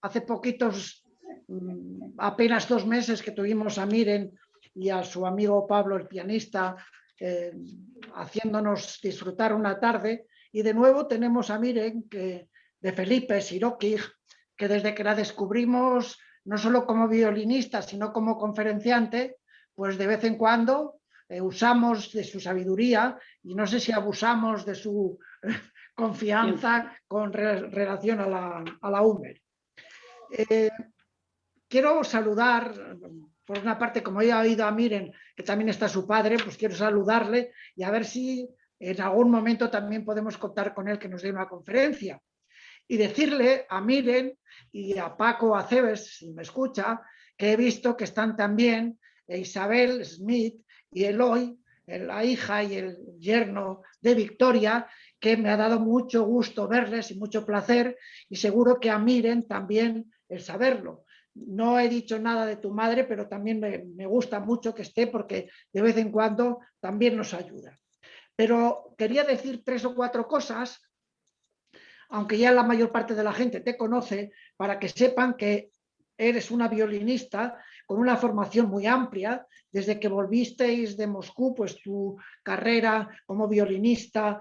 hace poquitos, apenas 2 meses que tuvimos a Miren y a su amigo Pablo, el pianista, haciéndonos disfrutar una tarde, y de nuevo tenemos a Miren, de Felipe Siroquij, que desde que la descubrimos, no solo como violinista, sino como conferenciante, pues de vez en cuando usamos de su sabiduría, y no sé si abusamos de su confianza con relación a la UMER. Quiero saludar, por una parte, como he oído a Miren, que también está su padre, pues quiero saludarle y a ver si en algún momento también podemos contar con él que nos dé una conferencia. Y decirle a Miren y a Paco Aceves, si me escucha, que he visto que están también Isabel Smith y Eloy, la hija y el yerno de Victoria, que me ha dado mucho gusto verles y mucho placer, y seguro que a Miren también el saberlo. No he dicho nada de tu madre, pero también me gusta mucho que esté, porque de vez en cuando también nos ayuda. Pero quería decir 3 o 4 cosas, aunque ya la mayor parte de la gente te conoce, para que sepan que eres una violinista con una formación muy amplia. Desde que volvisteis de Moscú, pues tu carrera como violinista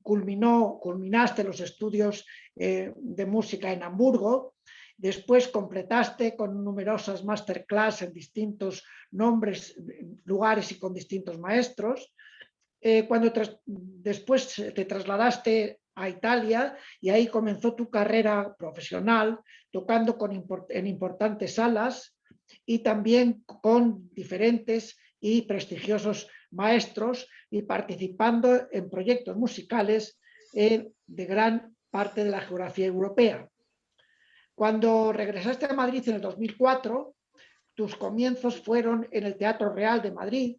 culminaste los estudios de música en Hamburgo. Después completaste con numerosas masterclass en distintos lugares y con distintos maestros. Cuando después te trasladaste a Italia, y ahí comenzó tu carrera profesional, tocando en importantes salas y también con diferentes y prestigiosos maestros, y participando en proyectos musicales de gran parte de la geografía europea. Cuando regresaste a Madrid en el 2004, tus comienzos fueron en el Teatro Real de Madrid,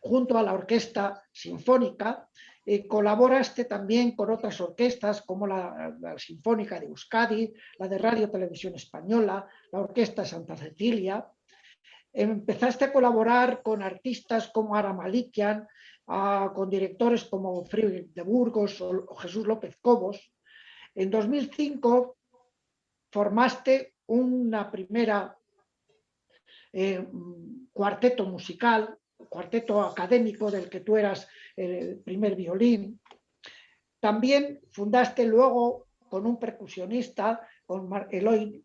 junto a la Orquesta Sinfónica. Colaboraste también con otras orquestas como la Sinfónica de Euskadi, la de Radio Televisión Española, la Orquesta Santa Cecilia. Empezaste a colaborar con artistas como Ara Malikian, con directores como Friedrich de Burgos o Jesús López Cobos. En 2005 formaste una primera cuarteto musical, cuarteto académico del que tú eras el primer violín. También fundaste luego con un percusionista, con Eloy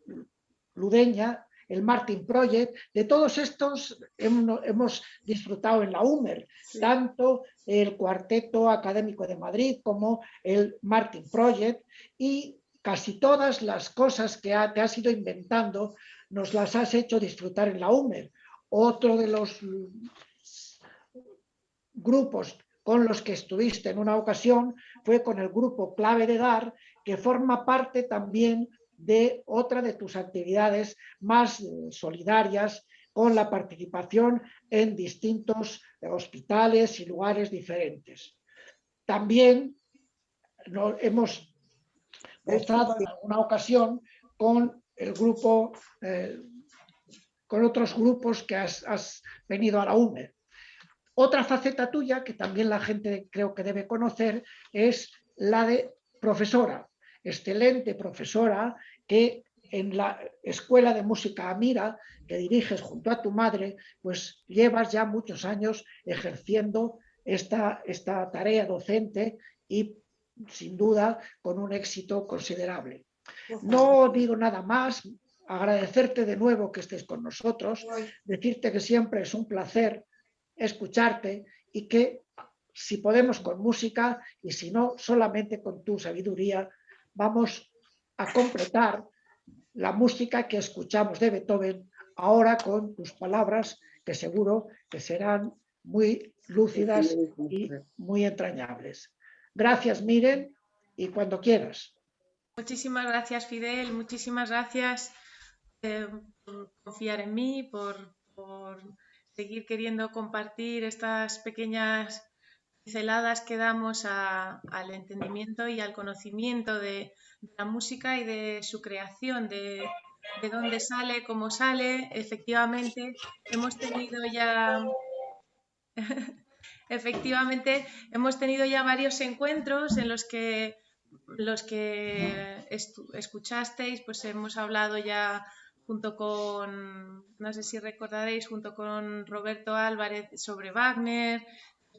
Ludeña, el Martin Project. De todos estos hemos disfrutado en la UMER, tanto el Cuarteto Académico de Madrid como el Martin Project, y casi todas las cosas que te has ido inventando nos las has hecho disfrutar en la UMER. Otro de los grupos con los que estuviste en una ocasión fue con el grupo Clave de Dar, que forma parte también de otra de tus actividades más solidarias, con la participación en distintos hospitales y lugares diferentes. También hemos gozado en alguna ocasión con el grupo, con otros grupos que has venido a la UMER. Otra faceta tuya, que también la gente creo que debe conocer, es la de profesora, excelente profesora, que en la Escuela de Música Amira, que diriges junto a tu madre, pues llevas ya muchos años ejerciendo esta tarea docente, y sin duda con un éxito considerable. No digo nada más, agradecerte de nuevo que estés con nosotros, decirte que siempre es un placer escucharte, y que si podemos con música, y si no solamente con tu sabiduría, vamos a completar la música que escuchamos de Beethoven ahora con tus palabras, que seguro que serán muy lúcidas y muy entrañables. Gracias, Miren, y cuando quieras. Muchísimas gracias, Fidel, muchísimas gracias por confiar en mí, por seguir queriendo compartir estas pequeñas pinceladas que damos al entendimiento y al conocimiento de la música y de su creación, de dónde sale, cómo sale. Efectivamente, hemos tenido ya varios encuentros en los que los que escuchasteis, pues hemos hablado ya junto con, no sé si recordaréis, junto con Roberto Álvarez sobre Wagner.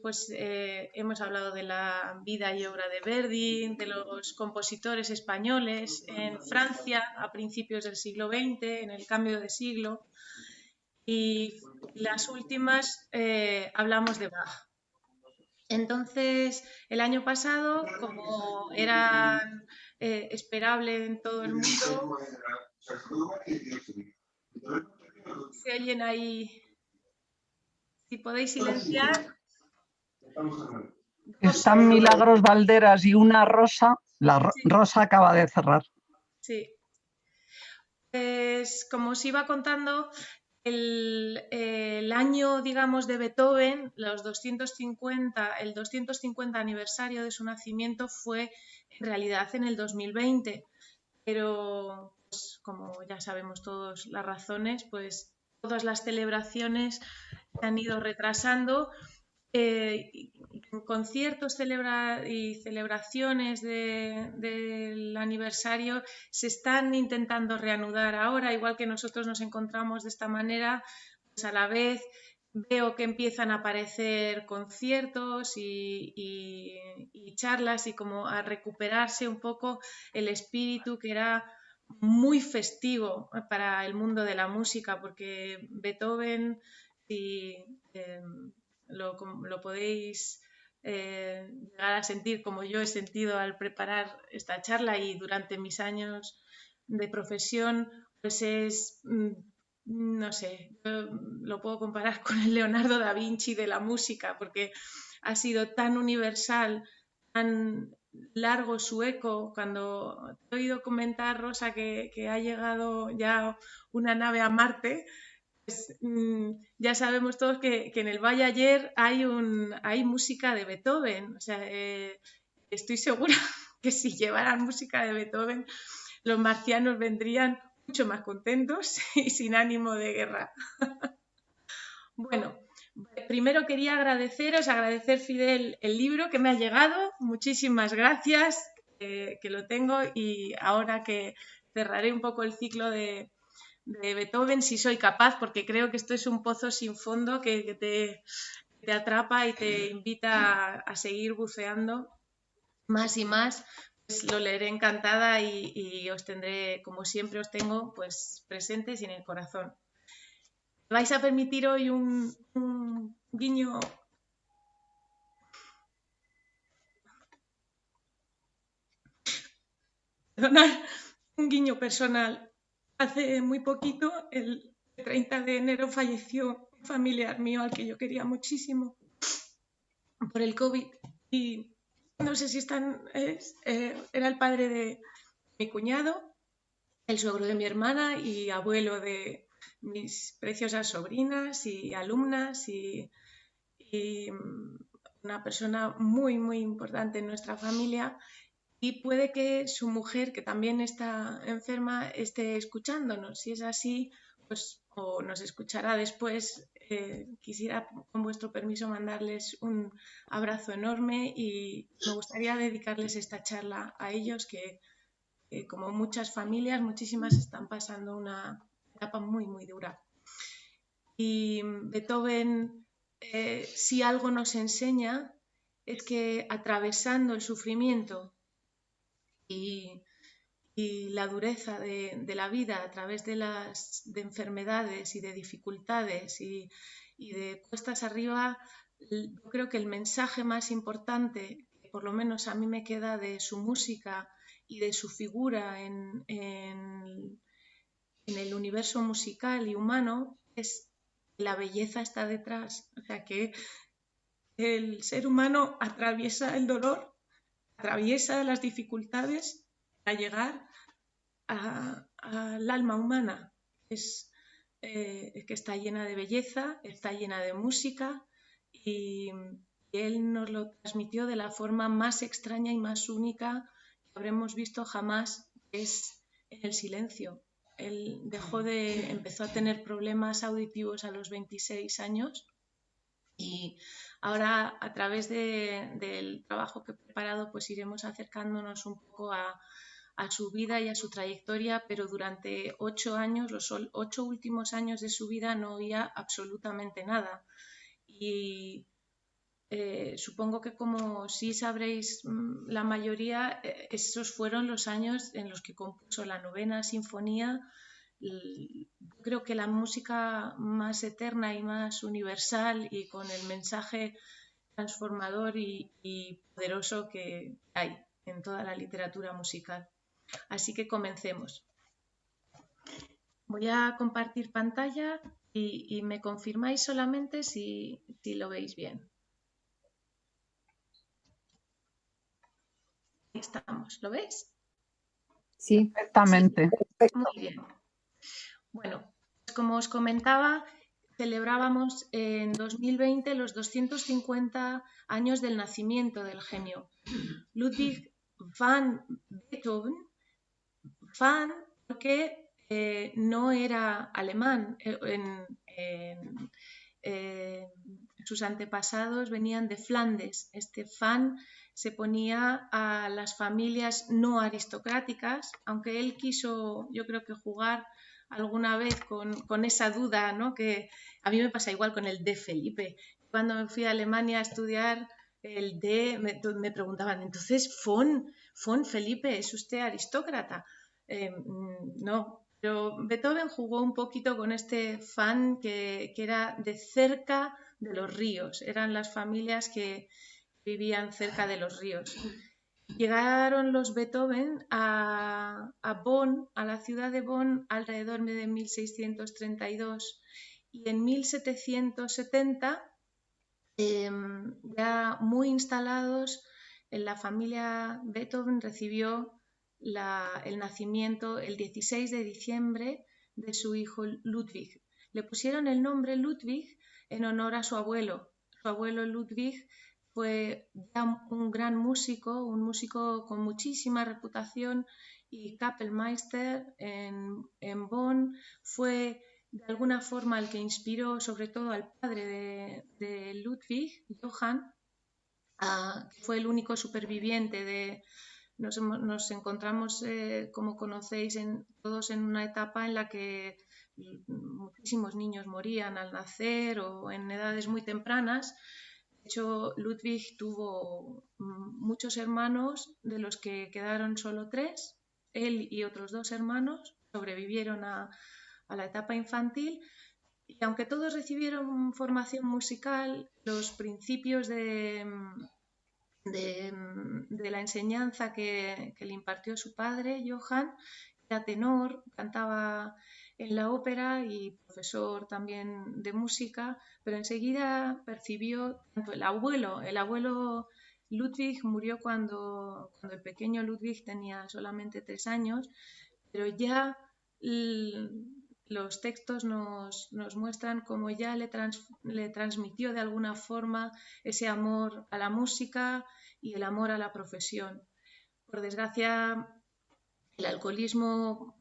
Pues hemos hablado de la vida y obra de Verdi, de los compositores españoles en Francia a principios del siglo XX, en el cambio de siglo. Y las últimas hablamos de Bach. Entonces, el año pasado, como era esperable en todo el mundo, se oyen ahí, si podéis silenciar. Están Milagros Valderas y una Rosa. La Sí. Rosa acaba de cerrar. Sí. Pues como os iba contando, el año, digamos, de Beethoven, el 250 aniversario de su nacimiento fue en realidad en el 2020, pero pues, como ya sabemos todos las razones, pues todas las celebraciones se han ido retrasando. Conciertos y celebraciones del aniversario se están intentando reanudar ahora, igual que nosotros nos encontramos de esta manera, pues a la vez veo que empiezan a aparecer conciertos y charlas y como a recuperarse un poco el espíritu que era muy festivo para el mundo de la música, porque Beethoven, si lo podéis llegar a sentir como yo he sentido al preparar esta charla y durante mis años de profesión, pues es, no sé, yo lo puedo comparar con el Leonardo da Vinci de la música, porque ha sido tan universal, tan largo su eco. Cuando he oído comentar, Rosa, que ha llegado ya una nave a Marte, pues, ya sabemos todos que en el Valle Ayer hay música de Beethoven. O sea, estoy segura que si llevaran música de Beethoven, los marcianos vendrían mucho más contentos y sin ánimo de guerra. Bueno, primero quería agradecer, Fidel, el libro que me ha llegado. Muchísimas gracias, que lo tengo, y ahora que cerraré un poco el ciclo de Beethoven, si soy capaz, porque creo que esto es un pozo sin fondo que te atrapa y te invita a seguir buceando más y más. Pues lo leeré encantada y os tendré, como siempre os tengo, pues presentes y en el corazón. ¿Me vais a permitir hoy un guiño? Perdonad, un guiño personal. Hace muy poquito, el 30 de enero, falleció un familiar mío al que yo quería muchísimo por el COVID, y no sé si era el padre de mi cuñado, el suegro de mi hermana y abuelo de mis preciosas sobrinas y alumnas, y una persona muy, muy importante en nuestra familia. Y puede que su mujer, que también está enferma, esté escuchándonos. Si es así, pues o nos escuchará después. Quisiera, con vuestro permiso, mandarles un abrazo enorme, y me gustaría dedicarles esta charla a ellos, que como muchas familias, muchísimas están pasando una etapa muy, muy dura. Y Beethoven, si algo nos enseña, es que atravesando el sufrimiento y la dureza de la vida a través de enfermedades y de dificultades y de cuestas arriba, yo creo que el mensaje más importante, que por lo menos a mí me queda de su música y de su figura en el universo musical y humano, es que la belleza está detrás. O sea, que el ser humano atraviesa el dolor, atraviesa las dificultades para llegar al alma humana. Es que está llena de belleza, está llena de música, y él nos lo transmitió de la forma más extraña y más única que habremos visto jamás, que es en el silencio. Él empezó a tener problemas auditivos a los 26 años Y ahora, a través del trabajo que he preparado, pues iremos acercándonos un poco a su vida y a su trayectoria, pero durante 8 años, los 8 últimos años de su vida, no oía absolutamente nada. Y supongo que, como sí sabréis la mayoría, esos fueron los años en los que compuso la 9ª Sinfonía. Creo que la música más eterna y más universal, y con el mensaje transformador y poderoso que hay en toda la literatura musical. Así que comencemos. Voy a compartir pantalla y me confirmáis solamente si lo veis bien. Ahí estamos, ¿lo veis? Sí, perfectamente. Muy bien. Bueno, pues como os comentaba, celebrábamos en 2020 los 250 años del nacimiento del genio. Ludwig van Beethoven, van porque no era alemán. Sus antepasados venían de Flandes. Este van se ponía a las familias no aristocráticas, aunque él quiso, yo creo que, jugar alguna vez con esa duda, ¿no? Que a mí me pasa igual con el de Felipe. Cuando me fui a Alemania a estudiar el de, me preguntaban, entonces, von Felipe, ¿es usted aristócrata? No, pero Beethoven jugó un poquito con este fan que era de cerca de los ríos. Eran las familias que vivían cerca de los ríos. Llegaron los Beethoven a Bonn, a la ciudad de Bonn, alrededor de 1632, y en 1770, ya muy instalados, la familia Beethoven recibió el nacimiento el 16 de diciembre de su hijo Ludwig. Le pusieron el nombre Ludwig en honor a su abuelo. Su abuelo Ludwig fue ya un gran músico, un músico con muchísima reputación, y Kapellmeister en Bonn. Fue de alguna forma el que inspiró sobre todo al padre de Ludwig, Johann, que fue el único superviviente. Nos encontramos, como conocéis, todos en una etapa en la que muchísimos niños morían al nacer o en edades muy tempranas. De hecho, Ludwig tuvo muchos hermanos, de los que quedaron solo 3. Él y otros 2 hermanos sobrevivieron a la etapa infantil, y aunque todos recibieron formación musical, los principios de la enseñanza que le impartió su padre, Johann, era tenor, cantaba en la ópera y profesor también de música, pero enseguida percibió tanto el abuelo Ludwig murió cuando el pequeño Ludwig tenía solamente 3 años, pero ya los textos nos muestran cómo ya le transmitió de alguna forma ese amor a la música y el amor a la profesión. Por desgracia, el alcoholismo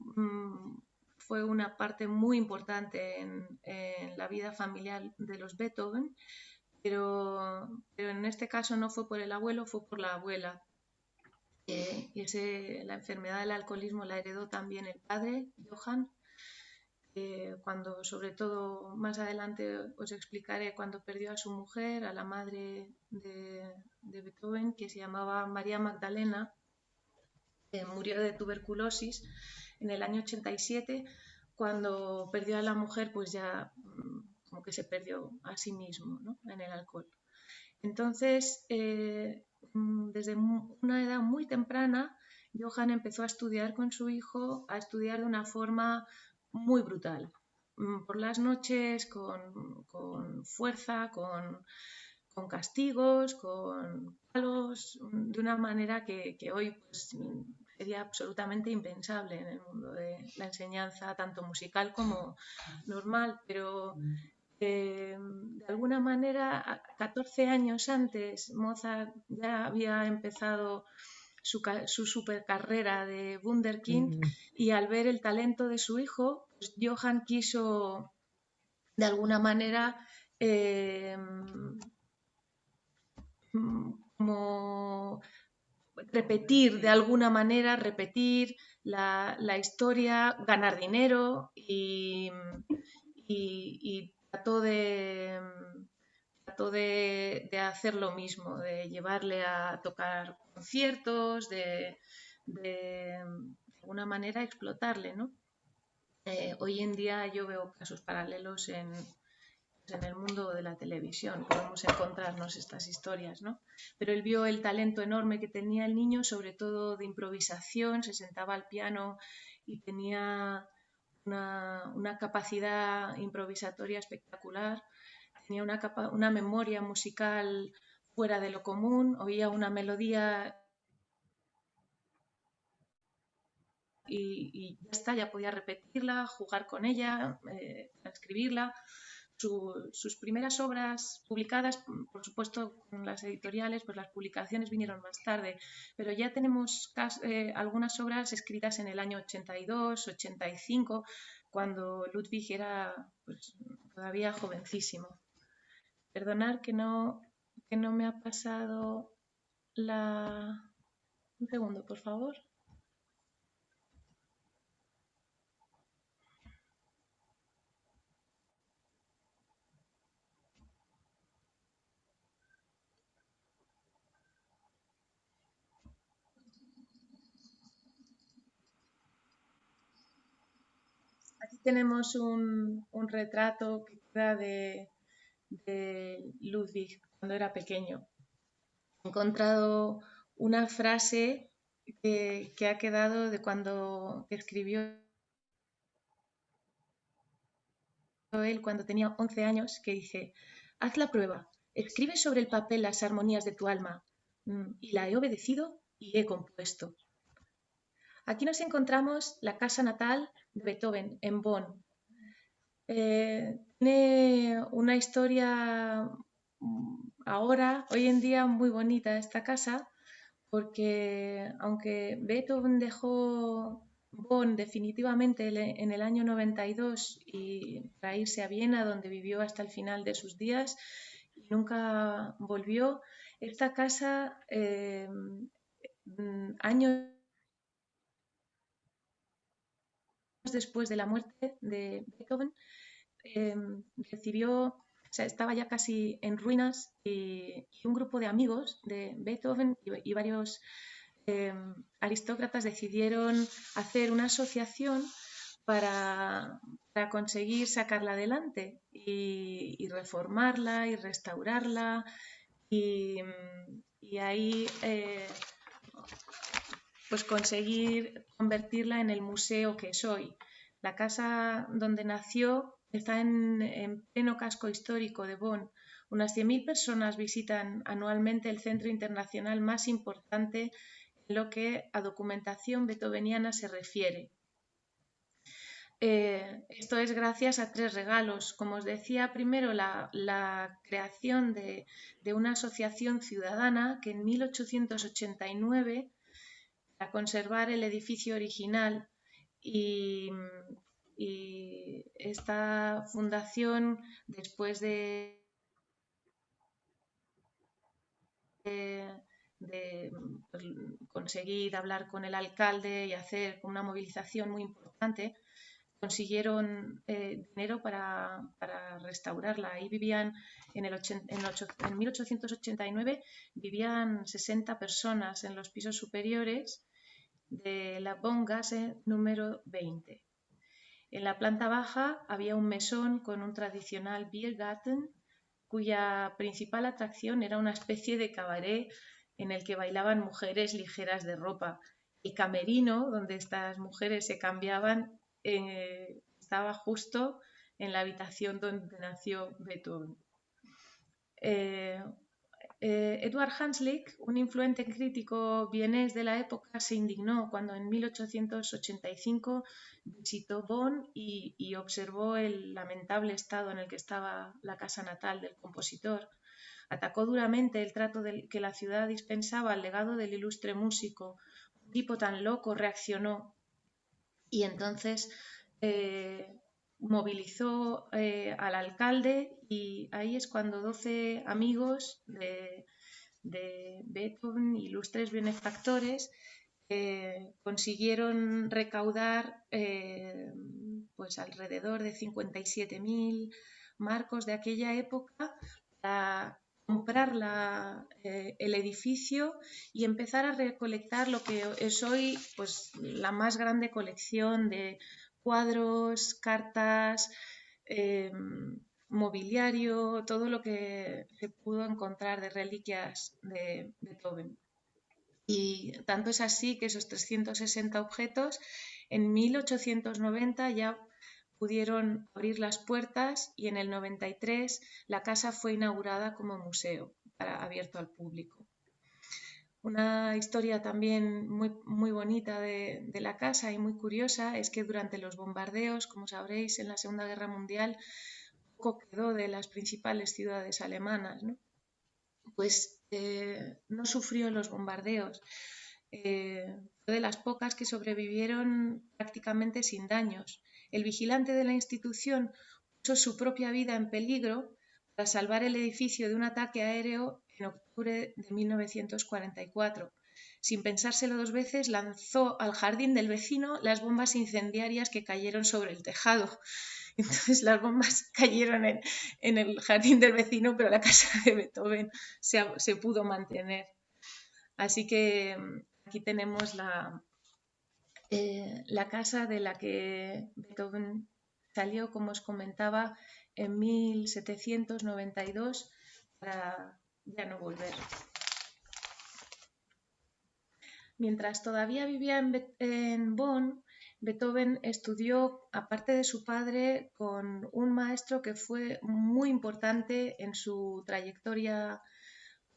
fue una parte muy importante en la vida familiar de los Beethoven, pero en este caso no fue por el abuelo, fue por la abuela. La enfermedad del alcoholismo la heredó también el padre, Johann. Cuando, sobre todo, más adelante os explicaré, cuando perdió a su mujer, a la madre de Beethoven, que se llamaba María Magdalena, murió de tuberculosis en el año 87. Cuando perdió a la mujer, pues ya como que se perdió a sí mismo, ¿no?, en el alcohol. Entonces, desde una edad muy temprana, Johann empezó a estudiar con su hijo, a estudiar de una forma muy brutal. Por las noches, con fuerza, con castigos, con palos, de una manera que hoy pues sería absolutamente impensable en el mundo de la enseñanza, tanto musical como normal. Pero de alguna manera, 14 años antes, Mozart ya había empezado su supercarrera de Wunderkind, y al ver el talento de su hijo, pues Johann quiso de alguna manera como repetir, de alguna manera, repetir la historia, ganar dinero y trató de hacer lo mismo, de llevarle a tocar conciertos, de alguna manera explotarle, ¿no? Hoy en día yo veo casos paralelos en el mundo de la televisión, podemos encontrarnos estas historias, ¿no? Pero él vio el talento enorme que tenía el niño, sobre todo de improvisación, se sentaba al piano y tenía una capacidad improvisatoria espectacular, tenía una memoria musical fuera de lo común, oía una melodía y ya está, ya podía repetirla, jugar con ella, transcribirla. Sus primeras obras publicadas, por supuesto, con las editoriales, pues las publicaciones vinieron más tarde, pero ya tenemos algunas obras escritas en el año 82, 85, cuando Ludwig era pues, todavía jovencísimo. Perdonad que no me ha pasado la... Un segundo, por favor. Aquí tenemos un retrato que queda de Ludwig cuando era pequeño. He encontrado una frase que ha quedado de cuando escribió él cuando tenía 11 años, que dice: haz la prueba, escribe sobre el papel las armonías de tu alma. Y la he obedecido y he compuesto. Aquí nos encontramos la casa natal de Beethoven, en Bonn. Tiene una historia ahora, hoy en día, muy bonita esta casa, porque aunque Beethoven dejó Bonn definitivamente en el año 92 y para irse a Viena, donde vivió hasta el final de sus días y nunca volvió, esta casa, años después de la muerte de Beethoven, recibió, o sea, estaba ya casi en ruinas y un grupo de amigos de Beethoven y varios aristócratas decidieron hacer una asociación para conseguir sacarla adelante y reformarla y restaurarla y ahí pues conseguir convertirla en el museo que es hoy. La casa donde nació está en pleno casco histórico de Bonn. Unas 100.000 personas visitan anualmente el centro internacional más importante en lo que a documentación beethoveniana se refiere. Esto es gracias a 3 regalos. Como os decía, primero la creación de una asociación ciudadana que en 1889, para conservar el edificio original, y esta fundación, después de conseguir hablar con el alcalde y hacer una movilización muy importante, consiguieron dinero para restaurarla. Ahí vivían, en 1889, vivían 60 personas en los pisos superiores de la Bongasse número 20. En la planta baja había un mesón con un tradicional Biergarten, cuya principal atracción era una especie de cabaret en el que bailaban mujeres ligeras de ropa. El camerino, donde estas mujeres se cambiaban, estaba justo en la habitación donde nació Beethoven. Eduard Hanslick, un influente crítico vienés de la época, se indignó cuando en 1885 visitó Bonn y observó el lamentable estado en el que estaba la casa natal del compositor. Atacó duramente el trato que la ciudad dispensaba al legado del ilustre músico. Un tipo tan loco reaccionó y entonces movilizó al alcalde y ahí es cuando 12 amigos de Beethoven, ilustres benefactores, consiguieron recaudar pues alrededor de 57.000 marcos de aquella época para comprar el edificio y empezar a recolectar lo que es hoy pues, la más grande colección de cuadros, cartas, mobiliario, todo lo que se pudo encontrar de reliquias de Beethoven. Y tanto es así que esos 360 objetos en 1890 ya pudieron abrir las puertas y en el 93 la casa fue inaugurada como museo abierto al público. Una historia también muy bonita de la casa y muy curiosa es que durante los bombardeos, como sabréis, en la Segunda Guerra Mundial, poco quedó de las principales ciudades alemanas, ¿no? Pues no sufrió los bombardeos. Fue de las pocas que sobrevivieron prácticamente sin daños. El vigilante de la institución puso su propia vida en peligro para salvar el edificio de un ataque aéreo en octubre de 1944. Sin pensárselo dos veces, lanzó al jardín del vecino las bombas incendiarias que cayeron sobre el tejado. Entonces las bombas cayeron en el jardín del vecino, pero la casa de Beethoven se pudo mantener. Así que aquí tenemos la casa de la que Beethoven salió, como os comentaba, en 1792 para ya no volver. Mientras todavía vivía en Bonn, Beethoven estudió, aparte de su padre, con un maestro que fue muy importante en su trayectoria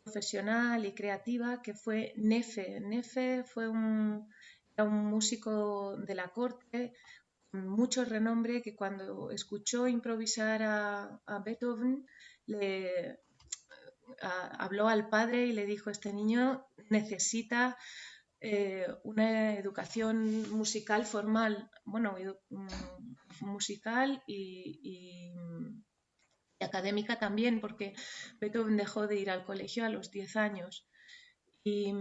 profesional y creativa, que fue Neffe. Neffe fue era un músico de la corte con mucho renombre que cuando escuchó improvisar a Beethoven habló al padre y le dijo: este niño necesita una educación musical formal, bueno, musical y académica también, porque Beethoven dejó de ir al colegio a los 10 años. Y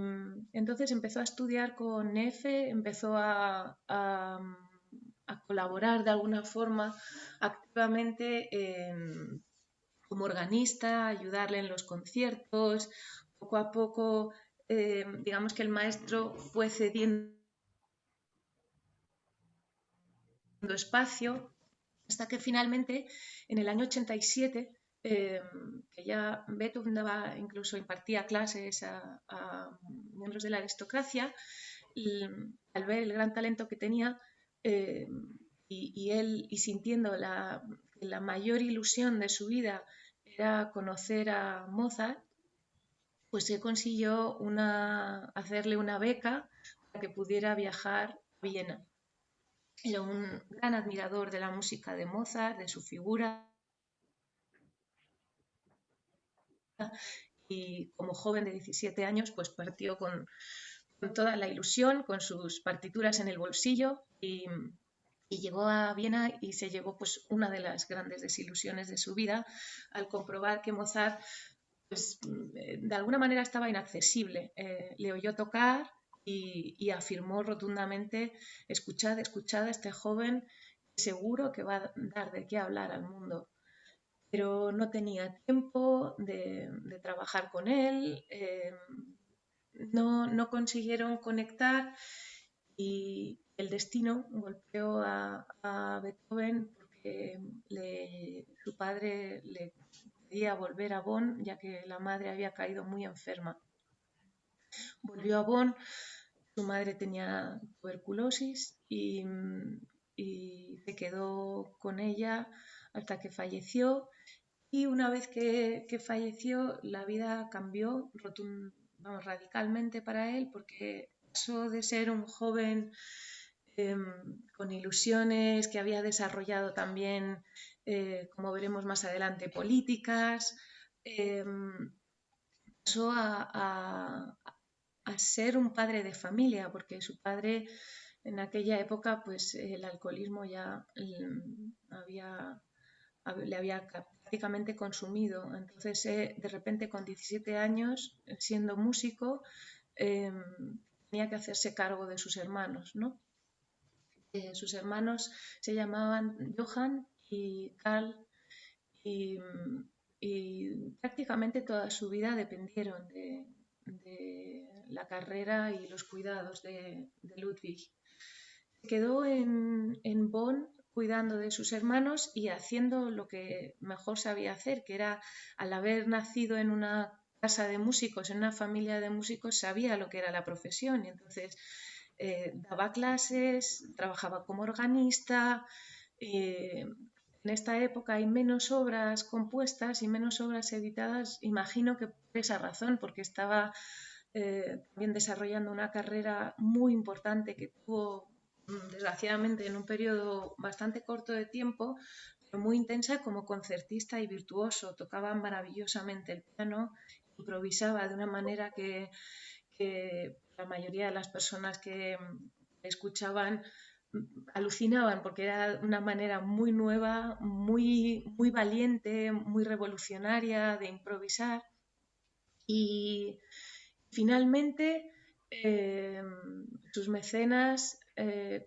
entonces empezó a estudiar con Neffe, empezó a colaborar de alguna forma activamente como organista, ayudarle en los conciertos. Poco a poco, digamos que el maestro fue cediendo espacio hasta que finalmente, en el año 87, que ya Beethoven incluso impartía clases a miembros de la aristocracia, y al ver el gran talento que tenía y sintiendo la mayor ilusión de su vida era conocer a Mozart, pues se consiguió hacerle una beca para que pudiera viajar a Viena. Era un gran admirador de la música de Mozart, de su figura, y como joven de 17 años pues partió con toda la ilusión, con sus partituras en el bolsillo y llegó a Viena y se llevó pues una de las grandes desilusiones de su vida al comprobar que Mozart pues, de alguna manera estaba inaccesible. Le oyó tocar y afirmó rotundamente: escuchad a este joven, seguro que va a dar de qué hablar al mundo. Pero no tenía tiempo de trabajar con él, no consiguieron conectar y el destino golpeó a Beethoven porque su padre le pedía volver a Bonn, ya que la madre había caído muy enferma. Volvió a Bonn, su madre tenía tuberculosis y se quedó con ella hasta que falleció. Y una vez que falleció, la vida cambió radicalmente para él, porque pasó de ser un joven con ilusiones, que había desarrollado también, como veremos más adelante, políticas, pasó a ser un padre de familia, porque su padre En aquella época, pues el alcoholismo ya le había prácticamente consumido. Entonces, de repente, con 17 años, siendo músico, tenía que hacerse cargo de sus hermanos, ¿no? Sus hermanos se llamaban Johann y Karl y, prácticamente toda su vida dependieron de la carrera y los cuidados de Ludwig. Se quedó en Bonn cuidando de sus hermanos y haciendo lo que mejor sabía hacer, que era, al haber nacido en una casa de músicos, en una familia de músicos, sabía lo que era la profesión y entonces daba clases, trabajaba como organista. En esta época hay menos obras compuestas y menos obras editadas, imagino que por esa razón, porque estaba también desarrollando una carrera muy importante que tuvo, desgraciadamente, en un periodo bastante corto de tiempo, pero muy intensa como concertista y virtuoso. Tocaba maravillosamente el piano, improvisaba de una manera que la mayoría de las personas que escuchaban alucinaban, porque era una manera muy nueva, muy, muy valiente, muy revolucionaria de improvisar. Y finalmente sus mecenas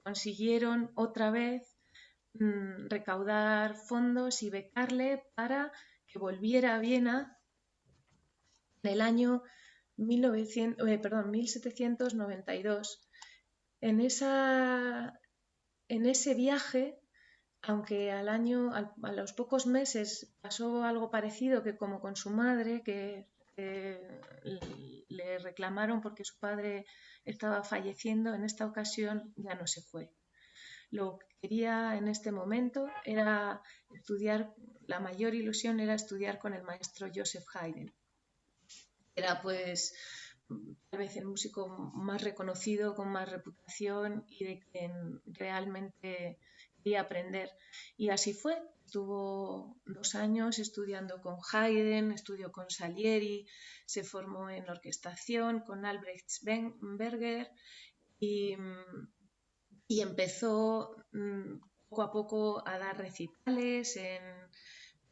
consiguieron otra vez recaudar fondos y becarle para que volviera a Viena en el año 1792. En ese viaje, aunque a los pocos meses pasó algo parecido que como con su madre, que le reclamaron porque su padre estaba falleciendo, en esta ocasión ya no se fue. Lo que quería en este momento era estudiar, la mayor ilusión era estudiar con el maestro Joseph Haydn. Era pues tal vez el músico más reconocido, con más reputación y de quien realmente quería aprender. Y así fue. Estuvo 2 años estudiando con Haydn, estudió con Salieri, se formó en orquestación con Albrecht Berger y empezó poco a poco a dar recitales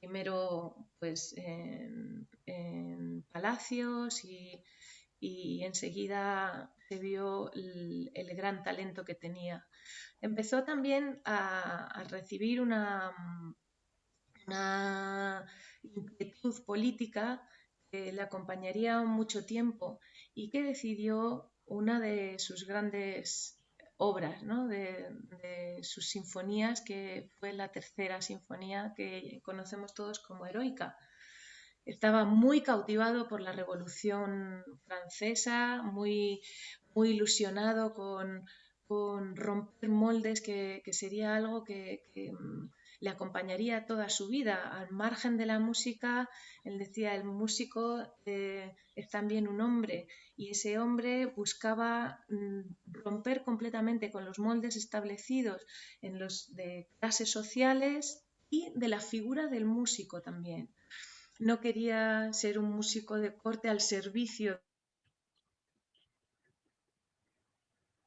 primero pues en palacios y enseguida se vio el gran talento que tenía. Empezó también a recibir una inquietud política que le acompañaría mucho tiempo y que decidió una de sus grandes obras, ¿no? de sus sinfonías, que fue la tercera sinfonía que conocemos todos como Heroica. Estaba muy cautivado por la Revolución Francesa, muy, muy ilusionado con romper moldes, que sería algo que le acompañaría toda su vida. Al margen de la música, él decía, el músico es también un hombre, y ese hombre buscaba romper completamente con los moldes establecidos en los de clases sociales y de la figura del músico también. No quería ser un músico de corte al servicio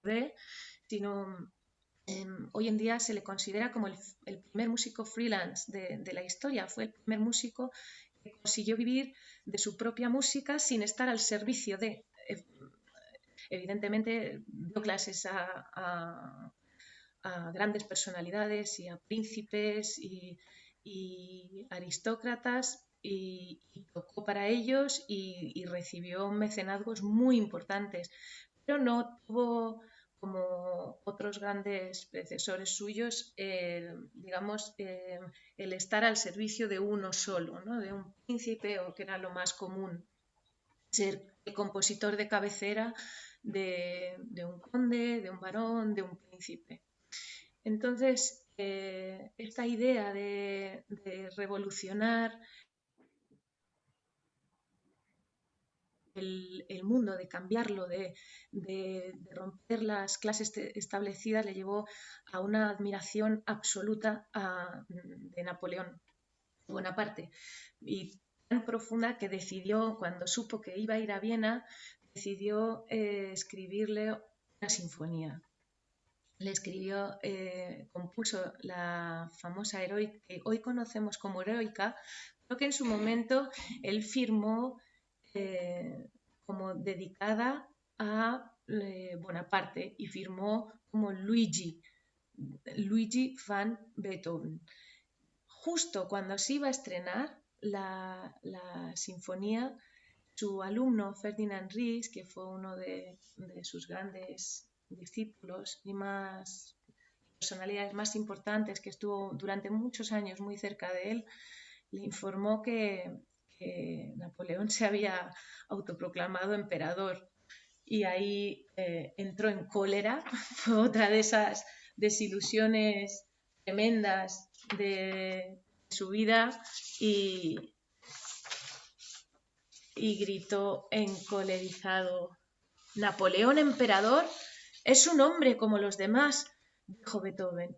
de, sino hoy en día se le considera como el primer músico freelance de la historia. Fue el primer músico que consiguió vivir de su propia música sin estar al servicio de. Evidentemente dio clases a grandes personalidades y a príncipes y aristócratas y tocó para ellos y recibió mecenazgos muy importantes, pero no tuvo, como otros grandes predecesores suyos, digamos, el estar al servicio de uno solo, ¿no? De un príncipe, o que era lo más común, ser el compositor de cabecera de un conde, de un barón, de un príncipe. Entonces, esta idea de revolucionar el mundo, de cambiarlo, de romper las clases establecidas, le llevó a una admiración absoluta de Napoleón Bonaparte, y tan profunda que decidió, cuando supo que iba a ir a Viena, decidió escribirle una sinfonía. compuso la famosa Heroica, que hoy conocemos como Heroica, pero que en su momento él firmó como dedicada a Bonaparte y firmó como Luigi van Beethoven. Justo cuando se iba a estrenar la sinfonía, su alumno Ferdinand Ries, que fue uno de sus grandes discípulos y más personalidades más importantes, que estuvo durante muchos años muy cerca de él, le informó que Napoleón se había autoproclamado emperador, y ahí entró en cólera. Fue otra de esas desilusiones tremendas de su vida, y gritó encolerizado: «Napoleón emperador es un hombre como los demás», dijo Beethoven.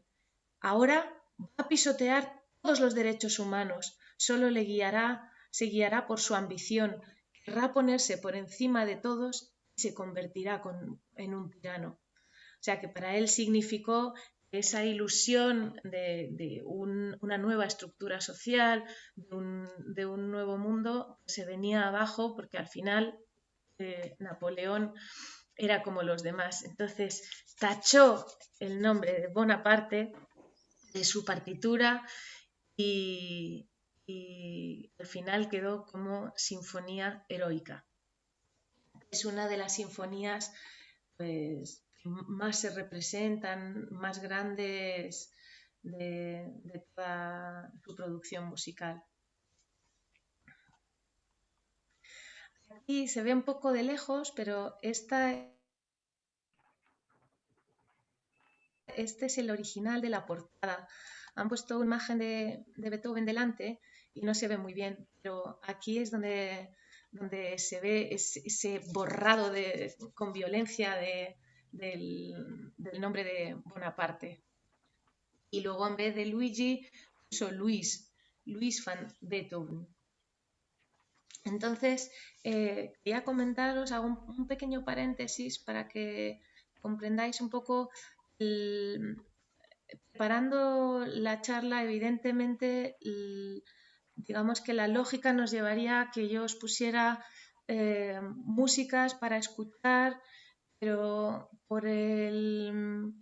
«Ahora va a pisotear todos los derechos humanos, solo se guiará por su ambición, querrá ponerse por encima de todos y se convertirá en un tirano». O sea que para él significó esa ilusión de una nueva estructura social, de un nuevo mundo, se venía abajo, porque al final Napoleón era como los demás. Entonces tachó el nombre de Bonaparte de su partitura y al final quedó como Sinfonía Heroica. Es una de las sinfonías pues más se representan, más grandes de toda su producción musical. Aquí se ve un poco de lejos, pero este es el original de la portada. Han puesto una imagen de Beethoven delante y no se ve muy bien, pero aquí es donde se ve ese borrado con violencia del nombre de Bonaparte. Y luego en vez de Luigi puso Luis van Beethoven. Entonces, quería comentaros, hago un pequeño paréntesis para que comprendáis un poco. Preparando la charla, evidentemente, digamos que la lógica nos llevaría a que yo os pusiera músicas para escuchar, pero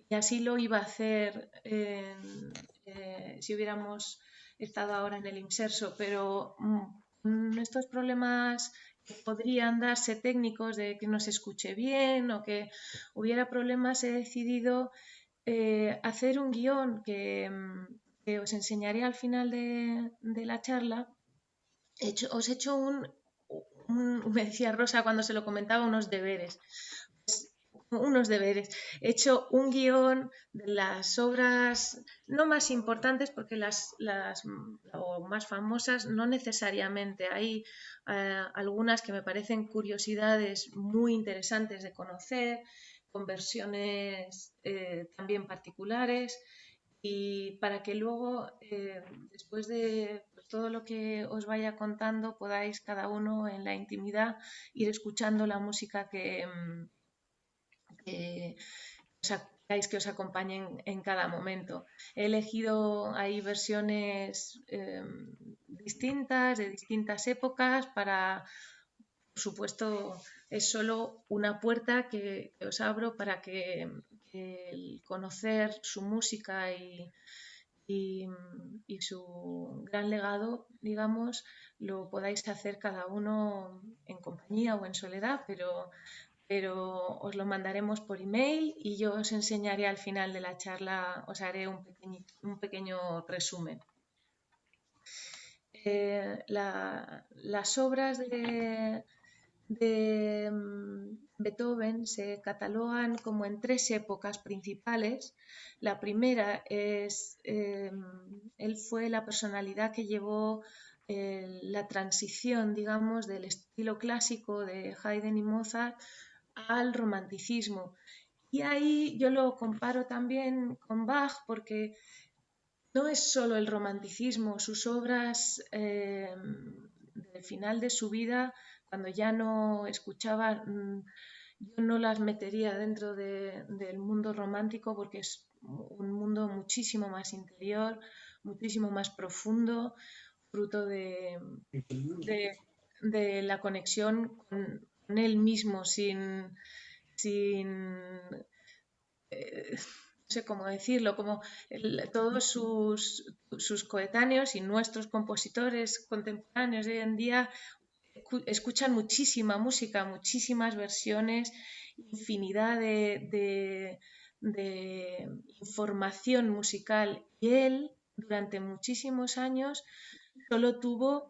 y así lo iba a hacer si hubiéramos estado ahora en el Inserso, pero estos problemas que podrían darse técnicos de que no se escuche bien o que hubiera problemas, he decidido hacer un guión que os enseñaré al final de la charla. Os he hecho me decía Rosa cuando se lo comentaba, unos deberes. He hecho un guión de las obras no más importantes, porque las o más famosas no necesariamente. Hay algunas que me parecen curiosidades muy interesantes de conocer, con versiones también particulares, y para que luego, después de todo lo que os vaya contando, podáis cada uno en la intimidad ir escuchando la música que os acompañen en cada momento. He elegido ahí versiones distintas, de distintas épocas, por supuesto, es solo una puerta que os abro para que el conocer su música y su gran legado, digamos, lo podáis hacer cada uno en compañía o en soledad, pero os lo mandaremos por email y yo os enseñaré al final de la charla, os haré un pequeño resumen. Las obras de Beethoven se catalogan como en 3 épocas principales. La primera es, él fue la personalidad que llevó la transición, digamos, del estilo clásico de Haydn y Mozart al romanticismo. Y ahí yo lo comparo también con Bach, porque no es solo el romanticismo, sus obras del final de su vida, cuando ya no escuchaba yo no las metería dentro del mundo romántico porque es un mundo muchísimo más interior, muchísimo más profundo, fruto de la conexión con él mismo, sin no sé cómo decirlo, como todos sus coetáneos y nuestros compositores contemporáneos de hoy en día escuchan muchísima música, muchísimas versiones, infinidad de información musical, y él durante muchísimos años solo tuvo,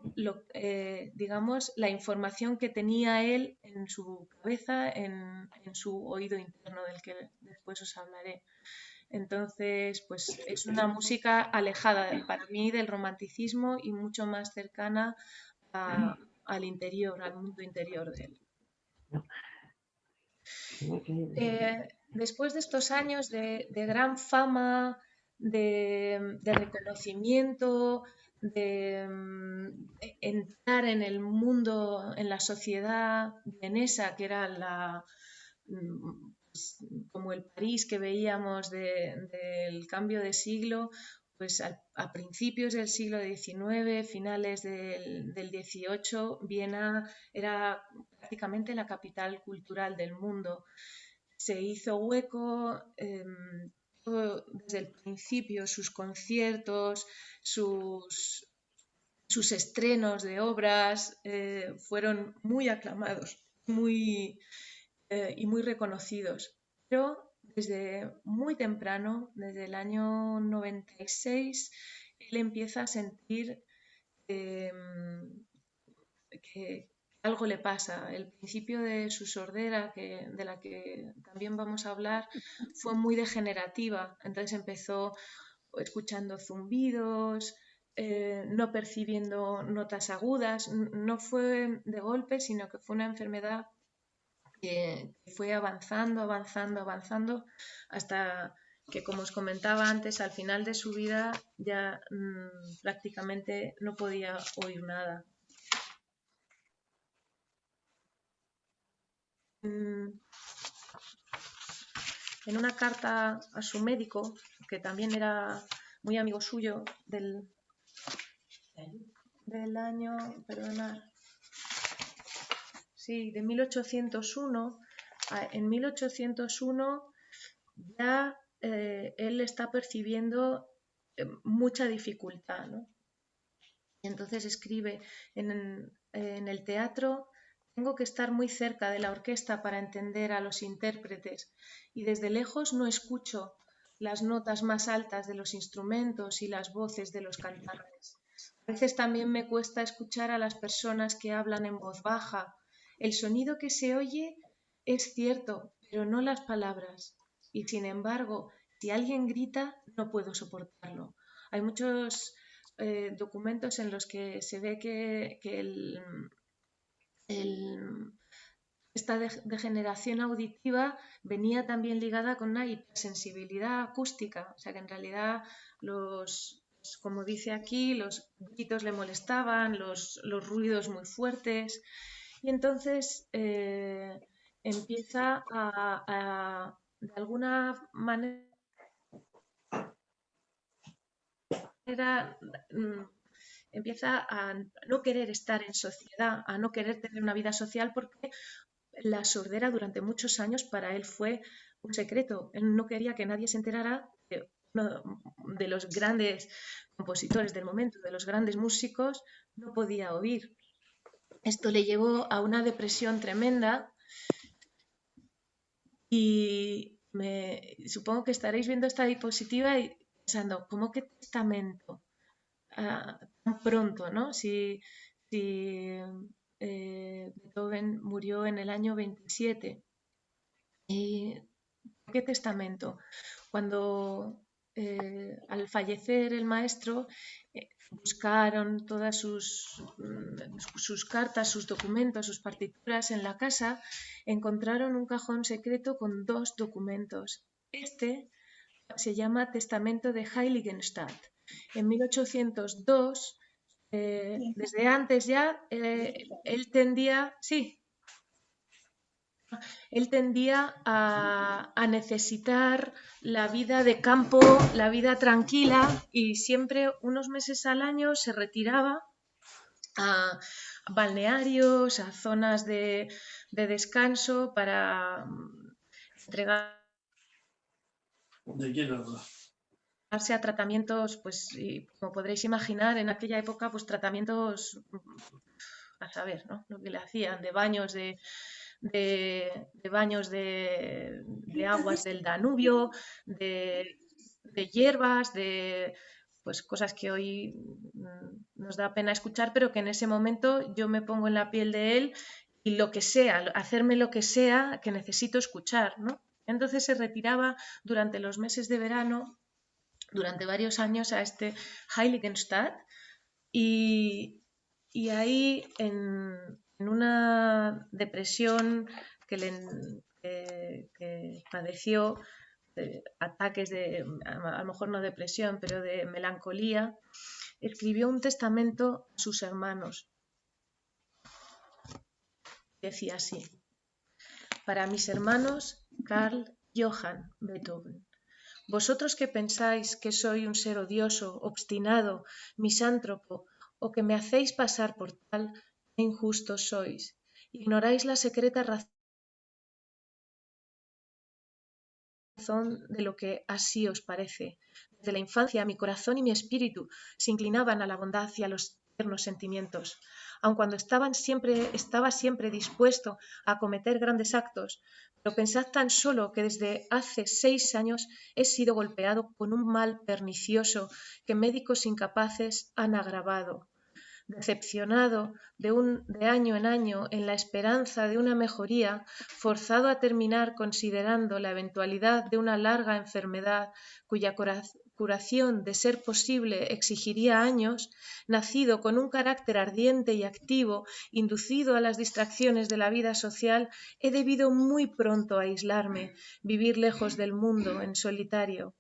digamos, la información que tenía él en su cabeza, en su oído interno, del que después os hablaré. Entonces, pues es una música alejada para mí del romanticismo y mucho más cercana al interior, al mundo interior de él. Después de estos años de gran fama, de reconocimiento, de entrar en el mundo, en la sociedad vienesa, que era pues, como el París que veíamos del cambio de siglo, pues a principios del siglo XIX, finales del XVIII, Viena era prácticamente la capital cultural del mundo. Se hizo hueco desde el principio, sus conciertos, sus estrenos de obras fueron muy aclamados y muy reconocidos. Pero desde muy temprano, desde el año 96, él empieza a sentir que algo le pasa. El principio de su sordera, de la que también vamos a hablar, fue muy degenerativa. Entonces empezó escuchando zumbidos, no percibiendo notas agudas. No fue de golpe, sino que fue una enfermedad que fue avanzando, hasta que, como os comentaba antes, al final de su vida ya prácticamente no podía oír nada. En una carta a su médico, que también era muy amigo suyo, del año, perdonad, sí, de 1801, en 1801 ya él está percibiendo mucha dificultad, ¿no? Y entonces escribe en el teatro: tengo que estar muy cerca de la orquesta para entender a los intérpretes, y desde lejos no escucho las notas más altas de los instrumentos y las voces de los cantantes. A veces también me cuesta escuchar a las personas que hablan en voz baja. El sonido que se oye es cierto, pero no las palabras. Y sin embargo, si alguien grita, no puedo soportarlo. Hay muchos documentos en los que se ve que esta degeneración auditiva venía también ligada con una hipersensibilidad acústica, o sea que en realidad como dice aquí, los gritos le molestaban, los ruidos muy fuertes, y entonces empieza de alguna manera empieza a no querer estar en sociedad, a no querer tener una vida social, porque la sordera durante muchos años para él fue un secreto. Él no quería que nadie se enterara de uno de los grandes compositores del momento, de los grandes músicos, no podía oír. Esto le llevó a una depresión tremenda y supongo que estaréis viendo esta diapositiva y pensando, ¿cómo que testamento? Tan pronto, ¿no? Si Beethoven murió en el año 27. ¿Qué testamento? Cuando al fallecer el maestro buscaron todas sus cartas, sus documentos, sus partituras en la casa, encontraron un cajón secreto con 2 documentos. Este se llama Testamento de Heiligenstadt. En 1802, desde antes ya, él tendía... Sí. él tendía a necesitar la vida de campo, la vida tranquila, y siempre unos meses al año se retiraba a balnearios, a zonas de descanso para entregarse a tratamientos, pues como podréis imaginar, en aquella época, pues tratamientos, a saber, ¿no? Lo que le hacían, de baños de baños de aguas del Danubio, de hierbas, de pues cosas que hoy nos da pena escuchar, pero que en ese momento yo me pongo en la piel de él y lo que sea, hacerme lo que sea que necesito escuchar, ¿no? Entonces se retiraba durante los meses de verano, durante varios años, a este Heiligenstadt, y ahí en una depresión que padeció, ataques de, a lo mejor no depresión, pero de melancolía, escribió un testamento a sus hermanos. Decía así: para mis hermanos Carl Johann Beethoven, vosotros que pensáis que soy un ser odioso, obstinado, misántropo, o que me hacéis pasar por tal, qué injustos sois. Ignoráis la secreta razón de lo que así os parece. Desde la infancia mi corazón y mi espíritu se inclinaban a la bondad y a los tiernos sentimientos. Aun cuando estaba siempre dispuesto a cometer grandes actos, pero pensad tan solo que desde hace 6 años he sido golpeado con un mal pernicioso que médicos incapaces han agravado. Decepcionado de año en año en la esperanza de una mejoría, forzado a terminar considerando la eventualidad de una larga enfermedad cuya curación, de ser posible, exigiría años, nacido con un carácter ardiente y activo, inducido a las distracciones de la vida social, he debido muy pronto aislarme, vivir lejos del mundo, en solitario.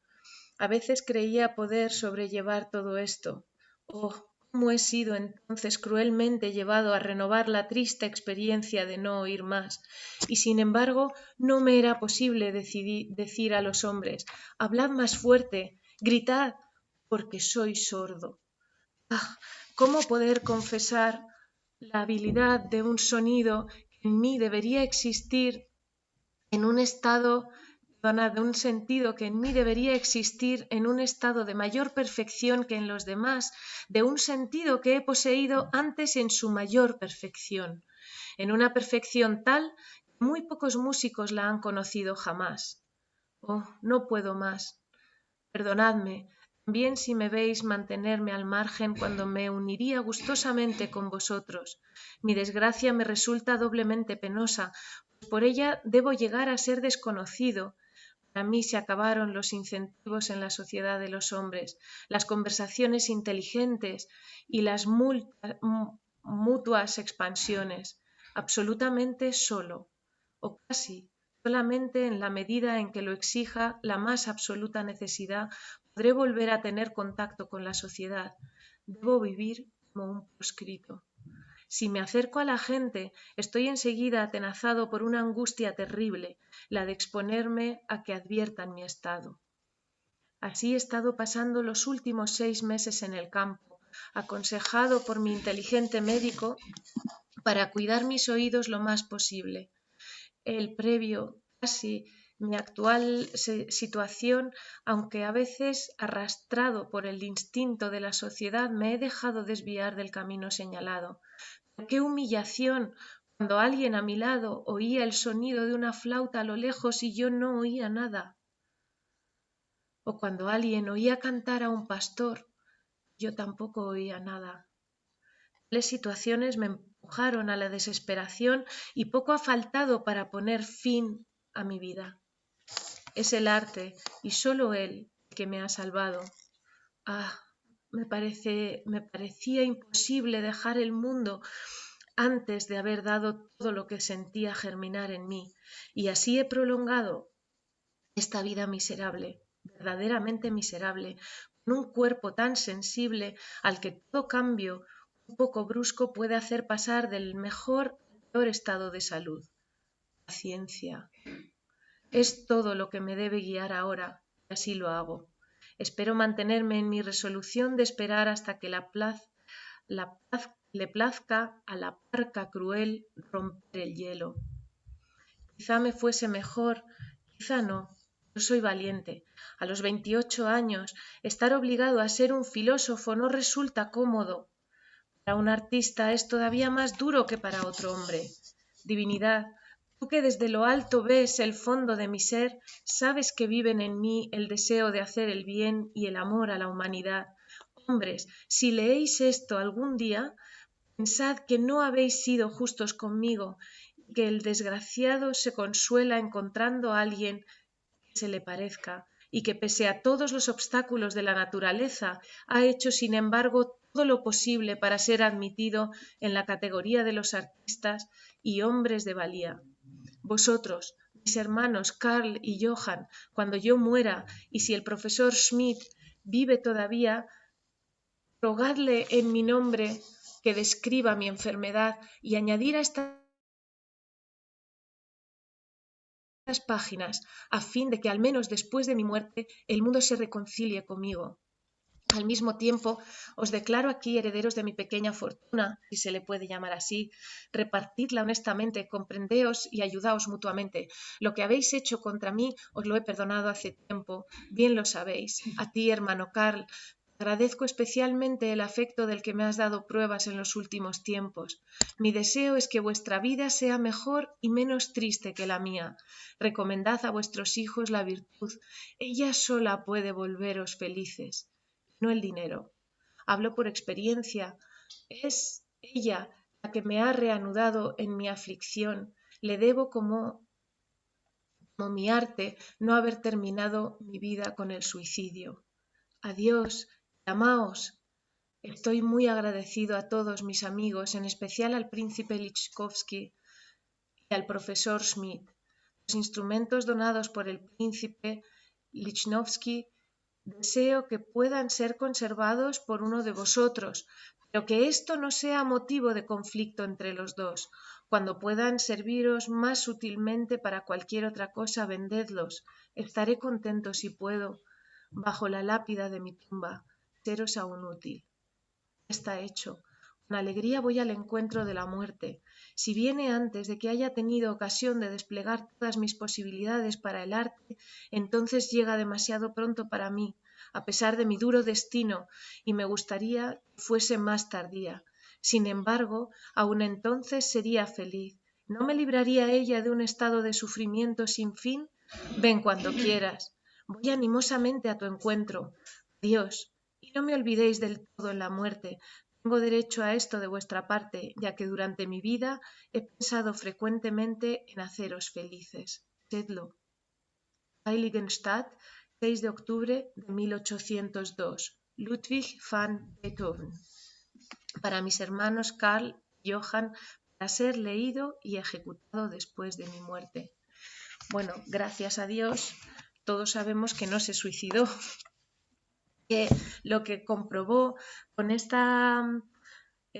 A veces creía poder sobrellevar todo esto. Oh, cómo he sido entonces cruelmente llevado a renovar la triste experiencia de no oír más. Y sin embargo, no me era posible decir a los hombres: hablad más fuerte, gritad, porque soy sordo. Ah, ¿cómo poder confesar la habilidad de un sonido que en mí debería existir en un estado, de un sentido que en mí debería existir en un estado de mayor perfección que en los demás, de un sentido que he poseído antes en su mayor perfección, en una perfección tal que muy pocos músicos la han conocido jamás? Oh, no puedo más. Perdonadme, también si me veis mantenerme al margen cuando me uniría gustosamente con vosotros. Mi desgracia me resulta doblemente penosa, pues por ella debo llegar a ser desconocido. Para mí se acabaron los incentivos en la sociedad de los hombres, las conversaciones inteligentes y las mutuas expansiones. Absolutamente solo, o casi solamente en la medida en que lo exija la más absoluta necesidad, podré volver a tener contacto con la sociedad. Debo vivir como un proscrito. Si me acerco a la gente, estoy enseguida atenazado por una angustia terrible, la de exponerme a que adviertan mi estado. Así he estado pasando los últimos 6 meses en el campo, aconsejado por mi inteligente médico para cuidar mis oídos lo más posible. El previo, casi mi actual situación, aunque a veces arrastrado por el instinto de la sociedad, me he dejado desviar del camino señalado. ¡Qué humillación! Cuando alguien a mi lado oía el sonido de una flauta a lo lejos y yo no oía nada. O cuando alguien oía cantar a un pastor, yo tampoco oía nada. Tales situaciones me empujaron a la desesperación y poco ha faltado para poner fin a mi vida. Es el arte, y sólo él, que me ha salvado. Ah, me parecía imposible dejar el mundo antes de haber dado todo lo que sentía germinar en mí, y así he prolongado esta vida miserable, verdaderamente miserable, con un cuerpo tan sensible al que todo cambio un poco brusco puede hacer pasar del mejor al peor estado de salud. paciencia. Es todo lo que me debe guiar ahora, y así lo hago. Espero mantenerme en mi resolución de esperar hasta que le plazca a la parca cruel romper el hielo. Quizá me fuese mejor, quizá no. Yo soy valiente. A los 28 años, estar obligado a ser un filósofo no resulta cómodo. Para un artista es todavía más duro que para otro hombre. Divinidad, tú que desde lo alto ves el fondo de mi ser, sabes que viven en mí el deseo de hacer el bien y el amor a la humanidad. Hombres, si leéis esto algún día, pensad que no habéis sido justos conmigo, que el desgraciado se consuela encontrando a alguien que se le parezca, y que pese a todos los obstáculos de la naturaleza, ha hecho sin embargo todo lo posible para ser admitido en la categoría de los artistas y hombres de valía. Vosotros, mis hermanos Karl y Johann, cuando yo muera, y si el profesor Schmidt vive todavía, rogadle en mi nombre que describa mi enfermedad y añadir a estas páginas a fin de que al menos después de mi muerte el mundo se reconcilie conmigo. Al mismo tiempo, os declaro aquí herederos de mi pequeña fortuna, si se le puede llamar así. Repartidla honestamente, comprendeos y ayudaos mutuamente. Lo que habéis hecho contra mí os lo he perdonado hace tiempo, bien lo sabéis. A ti, hermano Karl, agradezco especialmente el afecto del que me has dado pruebas en los últimos tiempos. Mi deseo es que vuestra vida sea mejor y menos triste que la mía. Recomendad a vuestros hijos la virtud. Ella sola puede volveros felices, no el dinero. Hablo por experiencia. Es ella la que me ha reanudado en mi aflicción. Le debo como mi arte no haber terminado mi vida con el suicidio. Adiós. Amaos. Estoy muy agradecido a todos mis amigos, en especial al príncipe Lichkovsky y al profesor Schmidt. Los instrumentos donados por el príncipe Lichnowsky deseo que puedan ser conservados por uno de vosotros, pero que esto no sea motivo de conflicto entre los dos. Cuando puedan serviros más útilmente para cualquier otra cosa, vendedlos. Estaré contento si puedo, bajo la lápida de mi tumba, seros aún útil. Está hecho. Con alegría voy al encuentro de la muerte. Si viene antes de que haya tenido ocasión de desplegar todas mis posibilidades para el arte, entonces llega demasiado pronto para mí, a pesar de mi duro destino, y me gustaría que fuese más tardía. Sin embargo, aun entonces sería feliz. ¿No me libraría ella de un estado de sufrimiento sin fin? Ven cuando quieras. Voy animosamente a tu encuentro. Adiós. Y no me olvidéis del todo en la muerte. Tengo derecho a esto de vuestra parte, ya que durante mi vida he pensado frecuentemente en haceros felices. Sedlo. Heiligenstadt, 6 de octubre de 1802. Ludwig van Beethoven. Para mis hermanos Karl y Johann, para ser leído y ejecutado después de mi muerte. Bueno, gracias a Dios, todos sabemos que no se suicidó. Que lo que comprobó en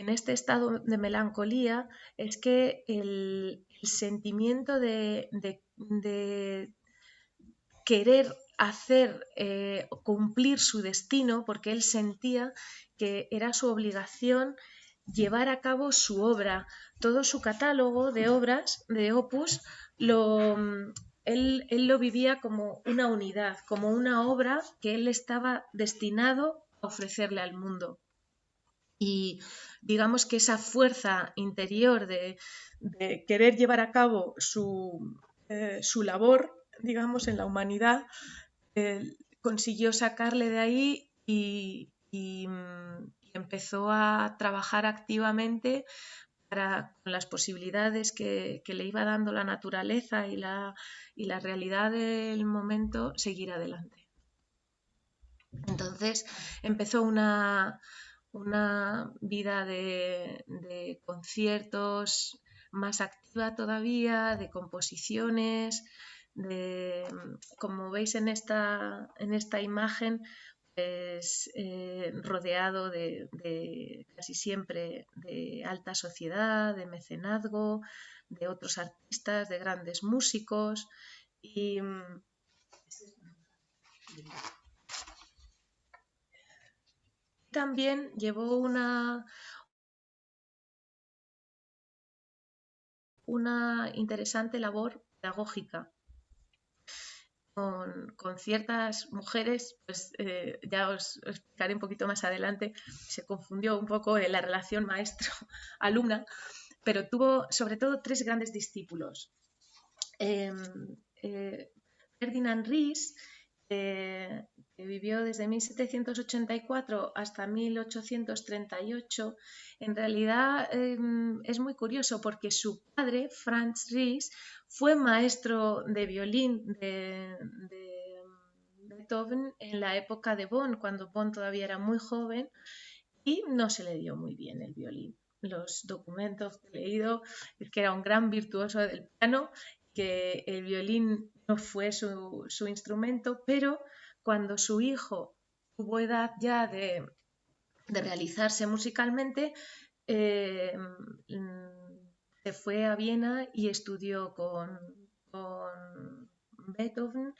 este estado de melancolía es que el sentimiento de querer hacer cumplir su destino, porque él sentía que era su obligación llevar a cabo su obra, todo su catálogo de obras, de opus, él lo vivía como una unidad, como una obra que él estaba destinado a ofrecerle al mundo. Y digamos que esa fuerza interior de querer llevar a cabo su labor, digamos, en la humanidad, consiguió sacarle de ahí y empezó a trabajar activamente con las posibilidades que le iba dando la naturaleza y la realidad del momento, seguir adelante. Entonces empezó una vida de conciertos más activa todavía, de composiciones, como veis en esta imagen, pues, rodeado de casi siempre de alta sociedad, de mecenazgo, de otros artistas, de grandes músicos y también llevó una interesante labor pedagógica con ciertas mujeres, pues ya os explicaré un poquito más adelante, se confundió un poco en la relación maestro-alumna, pero tuvo sobre todo 3 grandes discípulos. Ferdinand Ries, que vivió desde 1784 hasta 1838, en realidad es muy curioso porque su padre, Franz Ries, fue maestro de violín de Beethoven en la época de Bonn, cuando Bonn todavía era muy joven, y no se le dio muy bien el violín. Los documentos que he leído es que era un gran virtuoso del piano, que el violín no fue su instrumento, pero cuando su hijo tuvo edad ya de realizarse musicalmente, se fue a Viena y estudió con Beethoven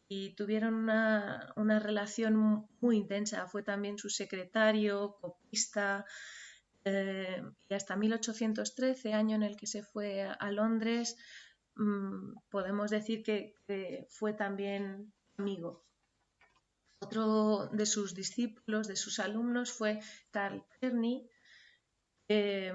y tuvieron una relación muy intensa. Fue también su secretario, copista, y hasta 1813, año en el que se fue a Londres, podemos decir que fue también amigo. Otro de sus discípulos, de sus alumnos, fue Carl Czerny, que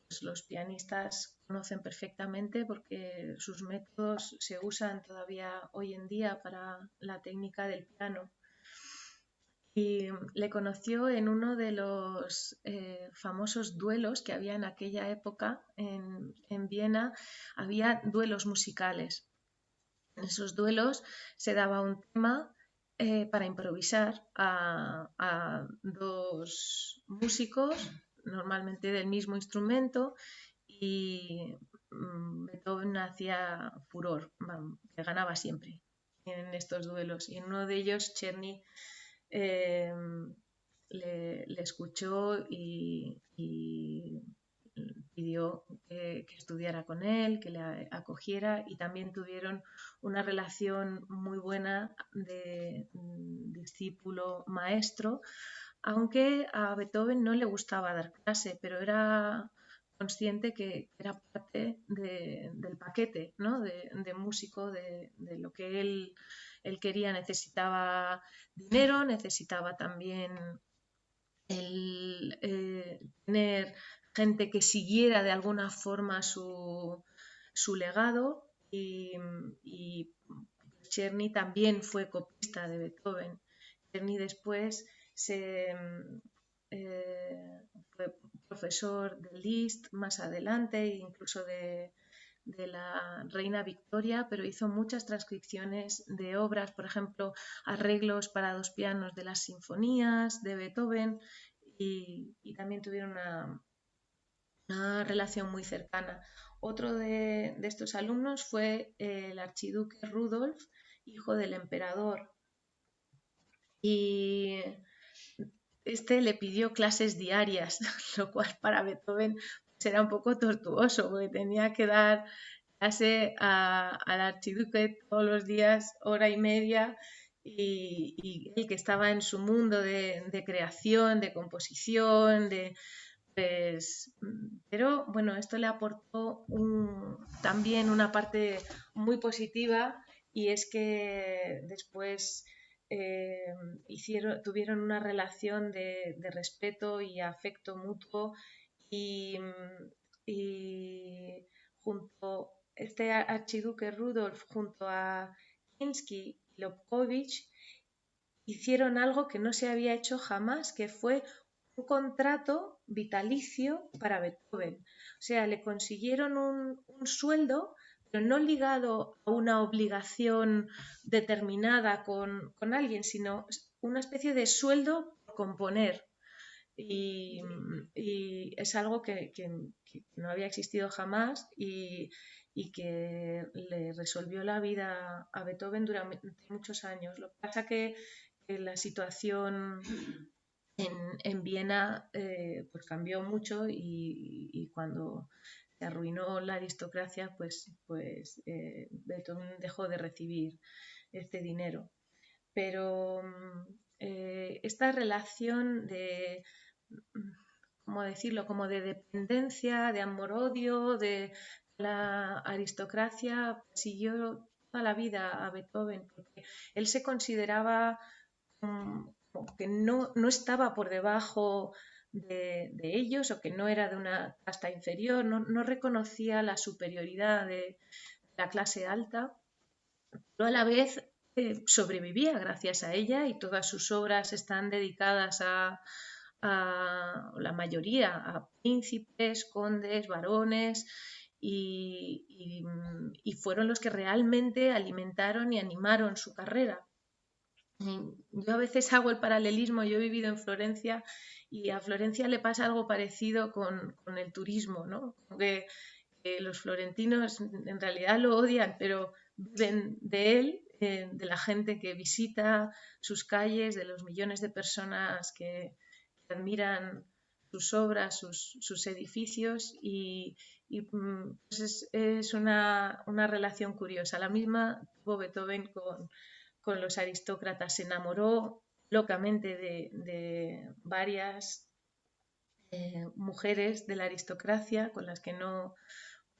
pues, los pianistas conocen perfectamente porque sus métodos se usan todavía hoy en día para la técnica del piano. Y le conoció en uno de los famosos duelos que había en aquella época en Viena. Había duelos musicales. En esos duelos se daba un tema para improvisar a 2 músicos, normalmente del mismo instrumento, y Beethoven hacía furor, que ganaba siempre en estos duelos. Y en uno de ellos, Czerny le escuchó y pidió que estudiara con él, que le acogiera, y también tuvieron una relación muy buena de discípulo-maestro, aunque a Beethoven no le gustaba dar clase, pero era consciente que era parte del paquete, ¿no? de músico, de lo que él quería. Necesitaba dinero, necesitaba también tener gente que siguiera de alguna forma su legado, y Czerny también fue copista de Beethoven. Czerny después fue profesor de Liszt más adelante, incluso de la reina Victoria, pero hizo muchas transcripciones de obras, por ejemplo, arreglos para 2 pianos de las sinfonías de Beethoven, y también tuvieron una relación muy cercana. Otro de estos alumnos fue el archiduque Rudolf, hijo del emperador, y este le pidió clases diarias, lo cual para Beethoven era un poco tortuoso, porque tenía que dar clase al archiduque todos los días, hora y media, y él, que estaba en su mundo de creación, de composición, pero bueno, esto le aportó también una parte muy positiva, y es que después tuvieron una relación de respeto y afecto mutuo, y junto este archiduque Rudolf, junto a Kinsky y Lobkowitz, hicieron algo que no se había hecho jamás, que fue un contrato vitalicio para Beethoven. O sea, le consiguieron un sueldo, pero no ligado a una obligación determinada con alguien, sino una especie de sueldo por componer. Y es algo que no había existido jamás, y que le resolvió la vida a Beethoven durante muchos años. Lo que pasa que que la situación en Viena pues cambió mucho y cuando se arruinó la aristocracia, pues Beethoven dejó de recibir este dinero. Pero esta relación de, ¿cómo decirlo?, como de dependencia, de amor-odio, de la aristocracia, siguió toda la vida a Beethoven, porque él se consideraba que no estaba por debajo de ellos o que no era de una casta inferior, no reconocía la superioridad de la clase alta, pero a la vez sobrevivía gracias a ella y todas sus obras están dedicadas a la mayoría, a príncipes, condes, varones, y fueron los que realmente alimentaron y animaron su carrera. Yo a veces hago el paralelismo, yo he vivido en Florencia y a Florencia le pasa algo parecido con el turismo, ¿no? Que los florentinos en realidad lo odian, pero viven de él, de la gente que visita sus calles, de los millones de personas que admiran sus obras, sus edificios y pues es una relación curiosa. La misma tuvo Beethoven con los aristócratas, se enamoró locamente de varias mujeres de la aristocracia con las que no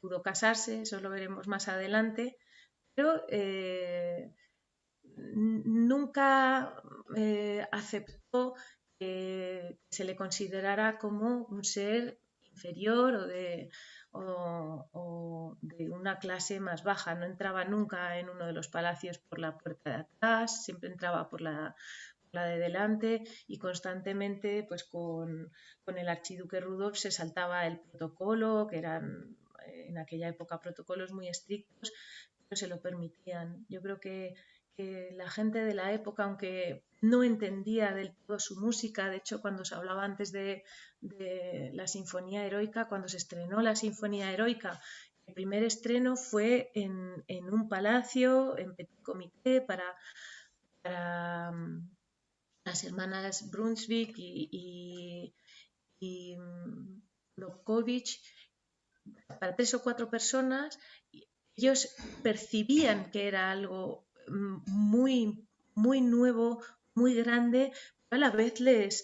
pudo casarse, eso lo veremos más adelante, pero nunca aceptó que se le considerara como un ser inferior o de una clase más baja. No entraba nunca en uno de los palacios por la puerta de atrás, siempre entraba por la de delante y constantemente pues con el archiduque Rudolf se saltaba el protocolo, que eran en aquella época protocolos muy estrictos, pero se lo permitían. Yo creo que la gente de la época, aunque no entendía del todo su música, de hecho cuando se hablaba antes de la Sinfonía Heroica, cuando se estrenó la Sinfonía Heroica, el primer estreno fue en un palacio, en petit comité, para las hermanas Brunswick y Lobkowitz, para 3 o 4 personas. Ellos percibían que era algo muy, muy nuevo, muy grande, pero a la vez les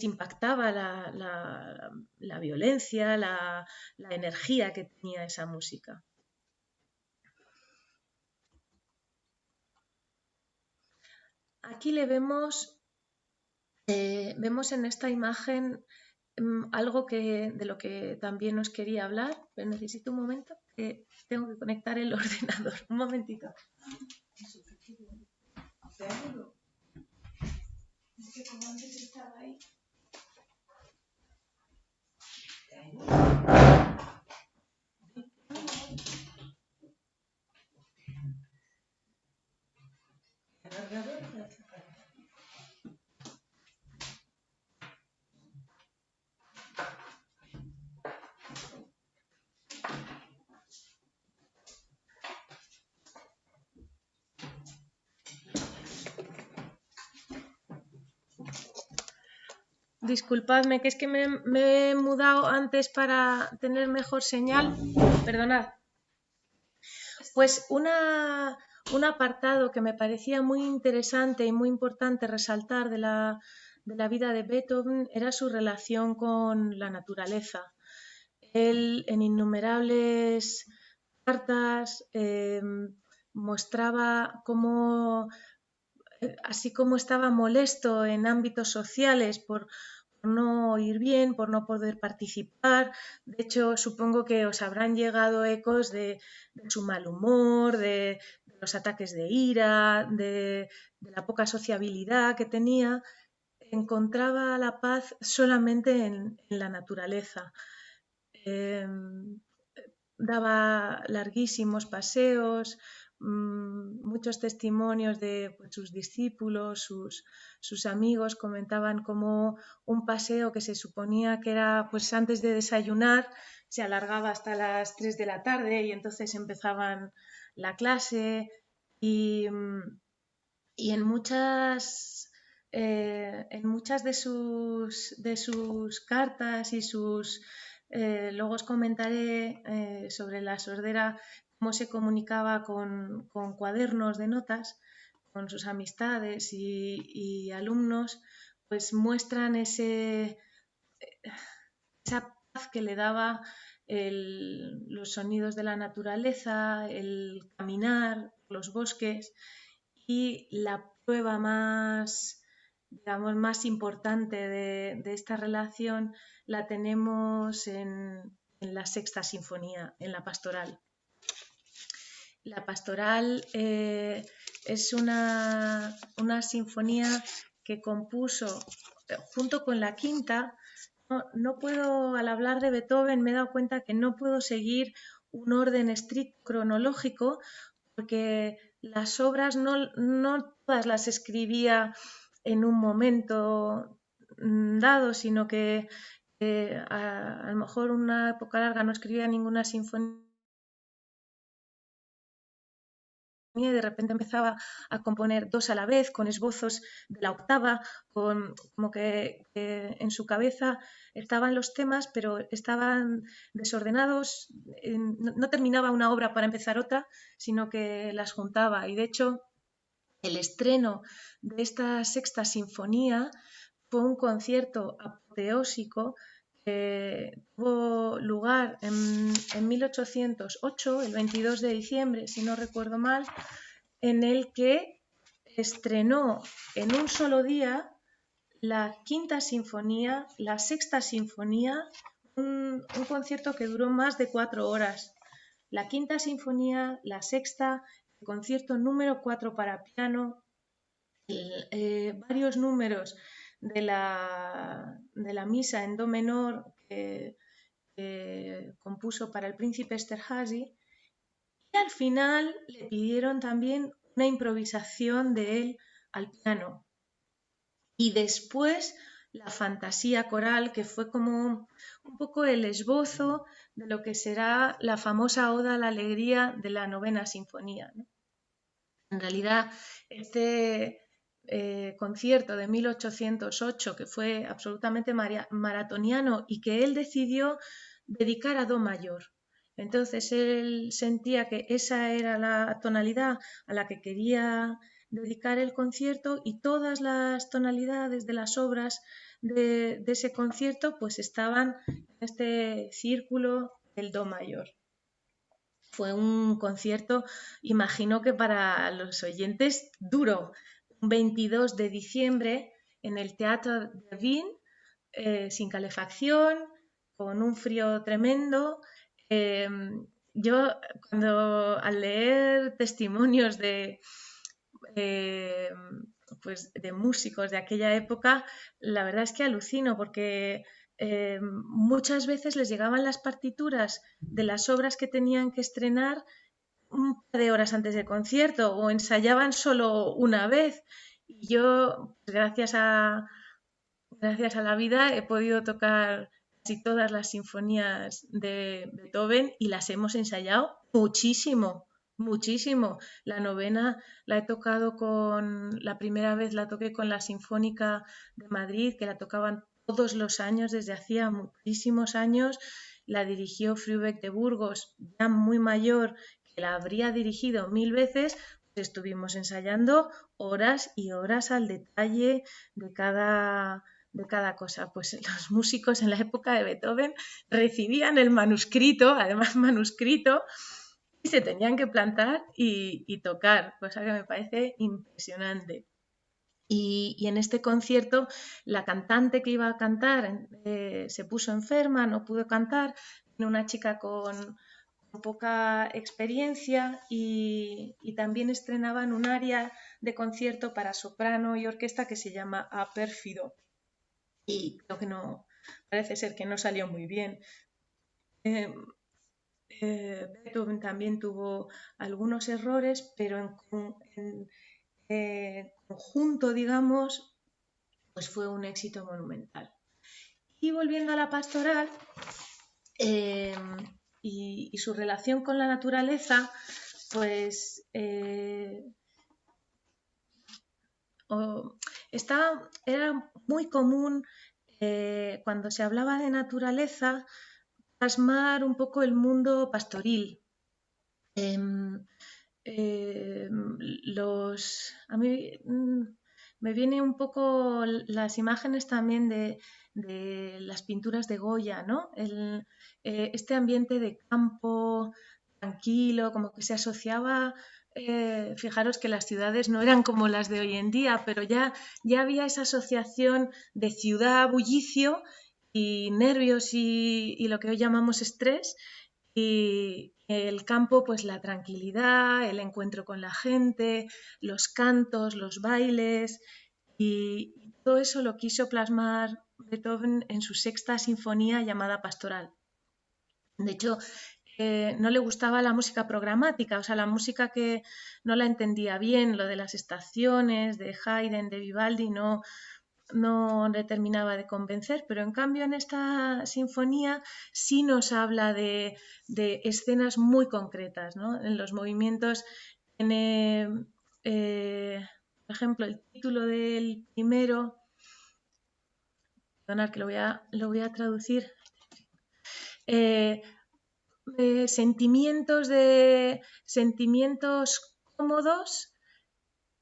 impactaba la violencia, la energía que tenía esa música. Aquí le vemos en esta imagen algo de lo que también os quería hablar, pero necesito un momento que tengo que conectar el ordenador. Un momentito. Es que como antes estaba ahí. Disculpadme, que es que me he mudado antes para tener mejor señal. Perdonad. Pues un apartado que me parecía muy interesante y muy importante resaltar de la vida de Beethoven era su relación con la naturaleza. Él en innumerables cartas mostraba cómo, así como estaba molesto en ámbitos sociales por no ir bien, por no poder participar. De hecho, supongo que os habrán llegado ecos de su mal humor, de los ataques de ira, de la poca sociabilidad que tenía. Encontraba la paz solamente en la naturaleza. Daba larguísimos paseos, muchos testimonios de sus discípulos, sus amigos comentaban como un paseo que se suponía que era pues antes de desayunar se alargaba hasta las 3 de la tarde y entonces empezaban la clase y y en muchas de sus cartas y luego os comentaré sobre la sordera, cómo se comunicaba con cuadernos de notas con sus amistades y alumnos, pues muestran esa paz que le daba los sonidos de la naturaleza, el caminar, los bosques, y la prueba más, digamos, más importante de esta relación la tenemos en la Sexta Sinfonía, en la Pastoral. La Pastoral es una sinfonía que compuso junto con la Quinta. No puedo, al hablar de Beethoven, me he dado cuenta que no puedo seguir un orden estricto cronológico, porque las obras no todas las escribía en un momento dado, sino que a lo mejor una época larga no escribía ninguna sinfonía y de repente empezaba a componer dos a la vez, con esbozos de la octava, como que en su cabeza estaban los temas, pero estaban desordenados, no terminaba una obra para empezar otra, sino que las juntaba. Y de hecho, el estreno de esta Sexta Sinfonía fue un concierto apoteósico que tuvo lugar en 1808, el 22 de diciembre, si no recuerdo mal, en el que estrenó en un solo día la Quinta Sinfonía, la Sexta Sinfonía, un concierto que duró más de 4 horas. La Quinta Sinfonía, la Sexta, el concierto número 4 para piano, varios números de la misa en do menor que compuso para el príncipe Esterházy, y al final le pidieron también una improvisación de él al piano. Y después la fantasía coral, que fue como un poco el esbozo de lo que será la famosa Oda a la Alegría de la Novena Sinfonía, ¿no? En realidad, este concierto de 1808, que fue absolutamente maratoniano y que él decidió dedicar a do mayor. Entonces él sentía que esa era la tonalidad a la que quería dedicar el concierto, y todas las tonalidades de las obras de ese concierto pues estaban en este círculo del do mayor. Fue un concierto, imagino que para los oyentes, duro. Un 22 de diciembre en el Teatro de Wien, sin calefacción, con un frío tremendo. Yo, al leer testimonios pues de músicos de aquella época, la verdad es que alucino, porque muchas veces les llegaban las partituras de las obras que tenían que estrenar un par de horas antes del concierto, o ensayaban solo una vez. Y yo, gracias a la vida, he podido tocar casi todas las sinfonías de Beethoven y las hemos ensayado muchísimo, muchísimo. La novena la he tocado la primera vez la toqué con la Sinfónica de Madrid, que la tocaban todos los años desde hacía muchísimos años. La dirigió Frubeck de Burgos, ya muy mayor, que la habría dirigido 1000 veces. Pues estuvimos ensayando horas y horas al detalle de cada cosa. Pues los músicos en la época de Beethoven recibían el manuscrito, además manuscrito, y se tenían que plantar y tocar, cosa que me parece impresionante. Y en este concierto la cantante que iba a cantar se puso enferma, no pudo cantar, una chica con poca experiencia, y también estrenaban un aria de concierto para soprano y orquesta que se llama A Pérfido, y creo que no, parece ser que no salió muy bien. Beethoven también tuvo algunos errores, pero en conjunto, digamos, pues fue un éxito monumental. Y volviendo a la pastoral y su relación con la naturaleza, pues era muy común cuando se hablaba de naturaleza plasmar un poco el mundo pastoril. A mí me viene un poco las imágenes también de las pinturas de Goya, ¿no? Este ambiente de campo tranquilo, como que se asociaba, fijaros que las ciudades no eran como las de hoy en día, pero ya había esa asociación de ciudad, bullicio y nervios y lo que hoy llamamos estrés, y el campo, pues la tranquilidad, el encuentro con la gente, los cantos, los bailes, y todo eso lo quiso plasmar Beethoven en su sexta sinfonía llamada Pastoral. De hecho, no le gustaba la música programática, o sea, la música que no la entendía bien, lo de las estaciones, de Haydn, de Vivaldi, no le terminaba de convencer, pero en cambio en esta sinfonía sí nos habla de escenas muy concretas, ¿no? En los movimientos tiene, por ejemplo, el título del primero, perdonad que lo voy a traducir, sentimientos cómodos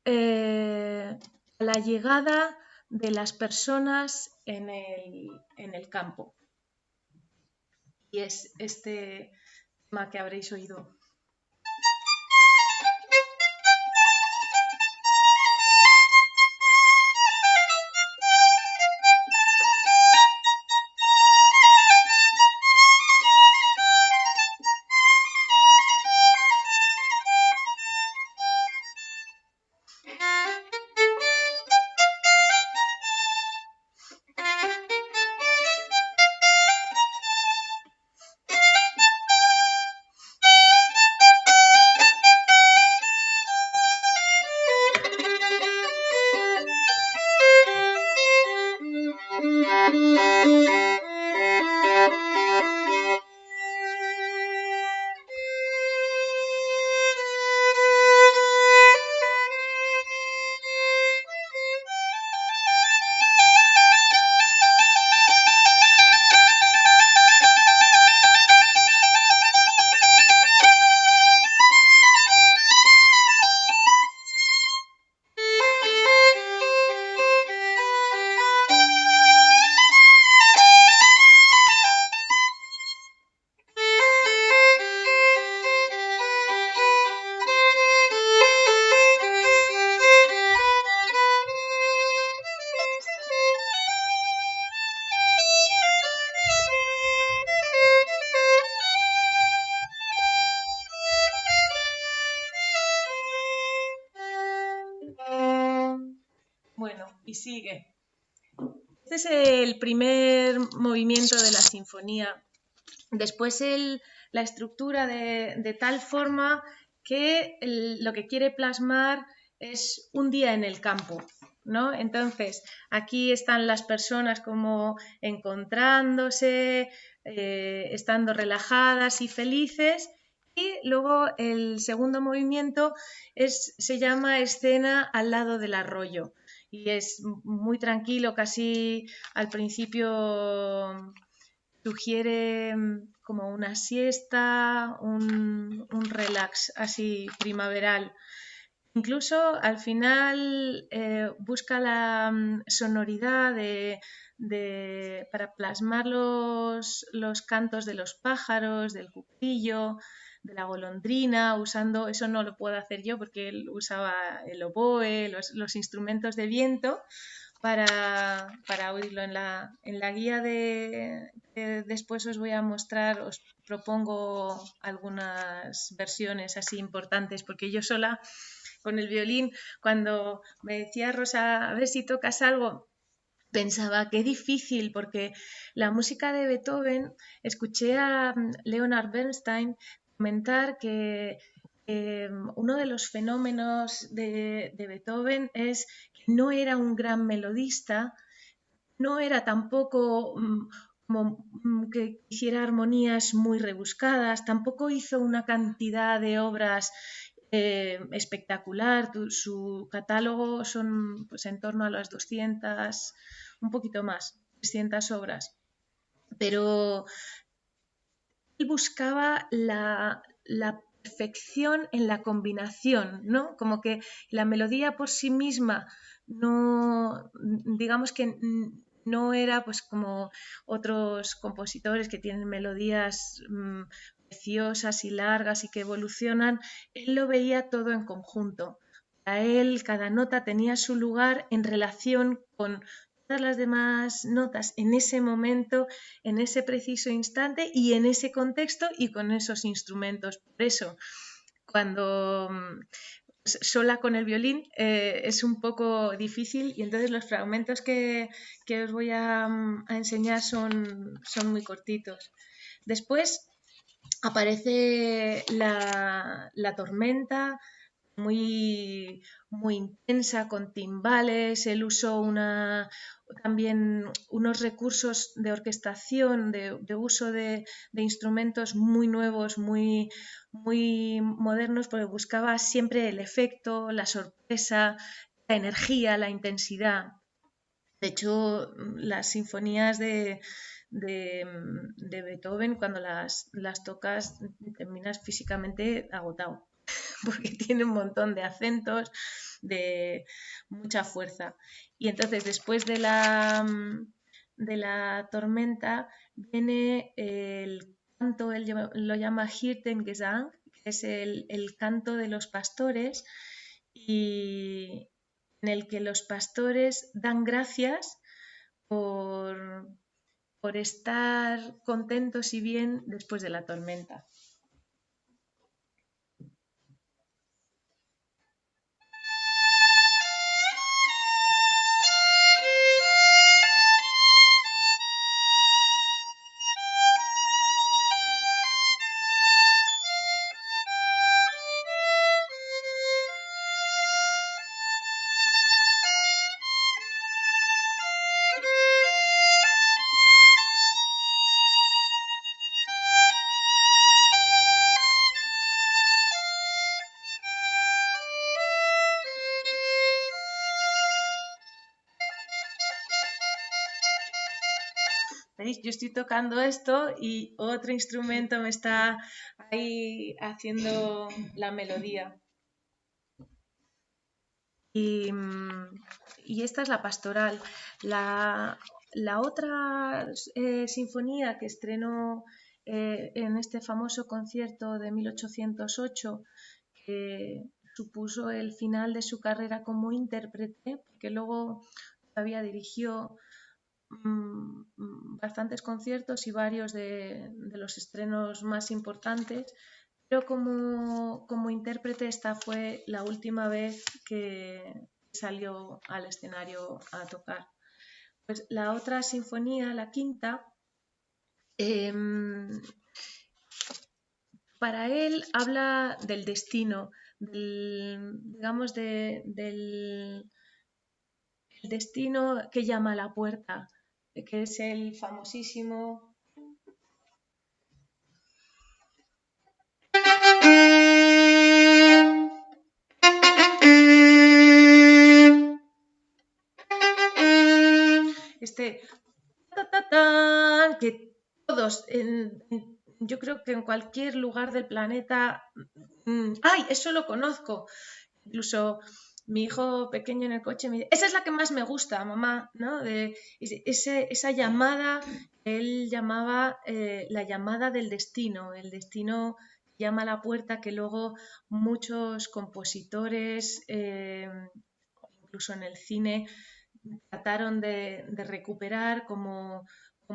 a la llegada de las personas en el campo. Y es este tema que habréis oído. Bueno, y sigue. Este es el primer movimiento de la sinfonía. Después la estructura de tal forma que lo que quiere plasmar es un día en el campo, ¿no? Entonces, aquí están las personas como encontrándose, estando relajadas y felices. Y luego el segundo movimiento se llama Escena al lado del arroyo. Y es muy tranquilo, casi al principio sugiere como una siesta, un relax así primaveral. Incluso al final busca la sonoridad para plasmar los cantos de los pájaros, del cuclillo, de la golondrina, usando, eso no lo puedo hacer yo porque él usaba el oboe, los instrumentos de viento, para oírlo. En la guía después os voy a mostrar, os propongo algunas versiones así importantes, porque yo sola con el violín, cuando me decía Rosa, a ver si tocas algo, pensaba qué difícil, porque la música de Beethoven, escuché a Leonard Bernstein comentar que uno de los fenómenos de Beethoven es que no era un gran melodista, no era tampoco que hiciera armonías muy rebuscadas, tampoco hizo una cantidad de obras espectacular. Su catálogo son pues, en torno a las 200, un poquito más, 300 obras. Pero él buscaba la perfección en la combinación, ¿no? Como que la melodía por sí misma no, digamos que no era pues como otros compositores que tienen melodías preciosas y largas y que evolucionan. Él lo veía todo en conjunto. Para él cada nota tenía su lugar en relación con todas las demás notas en ese momento, en ese preciso instante y en ese contexto y con esos instrumentos. Por eso, cuando sola con el violín es un poco difícil y entonces los fragmentos que os voy a enseñar son muy cortitos. Después aparece la tormenta, muy intensa, con timbales. Él usó también unos recursos de orquestación, de uso de instrumentos muy nuevos, muy modernos, porque buscaba siempre el efecto, la sorpresa, la energía, la intensidad. De hecho, las sinfonías de Beethoven, cuando las tocas, terminas físicamente agotado, porque tiene un montón de acentos, de mucha fuerza. Y entonces, después de la tormenta, viene el canto, él lo llama Hirtengesang, que es el canto de los pastores, y en el que los pastores dan gracias por estar contentos y bien después de la tormenta. ¿Veis? Yo estoy tocando esto y otro instrumento me está ahí haciendo la melodía. Y esta es la pastoral. La otra sinfonía que estrenó en este famoso concierto de 1808, que supuso el final de su carrera como intérprete, porque luego todavía dirigió bastantes conciertos y varios de los estrenos más importantes, pero como intérprete esta fue la última vez que salió al escenario a tocar. Pues la otra sinfonía, la quinta, para él habla del destino, digamos del destino que llama a la puerta, que es el famosísimo que todos, yo creo que en cualquier lugar del planeta, ¡ay! Eso lo conozco. Incluso mi hijo pequeño en el coche me dice, esa es la que más me gusta, mamá, ¿no? Esa llamada, él llamaba la llamada del destino, el destino llama a la puerta, que luego muchos compositores, incluso en el cine, trataron de recuperar como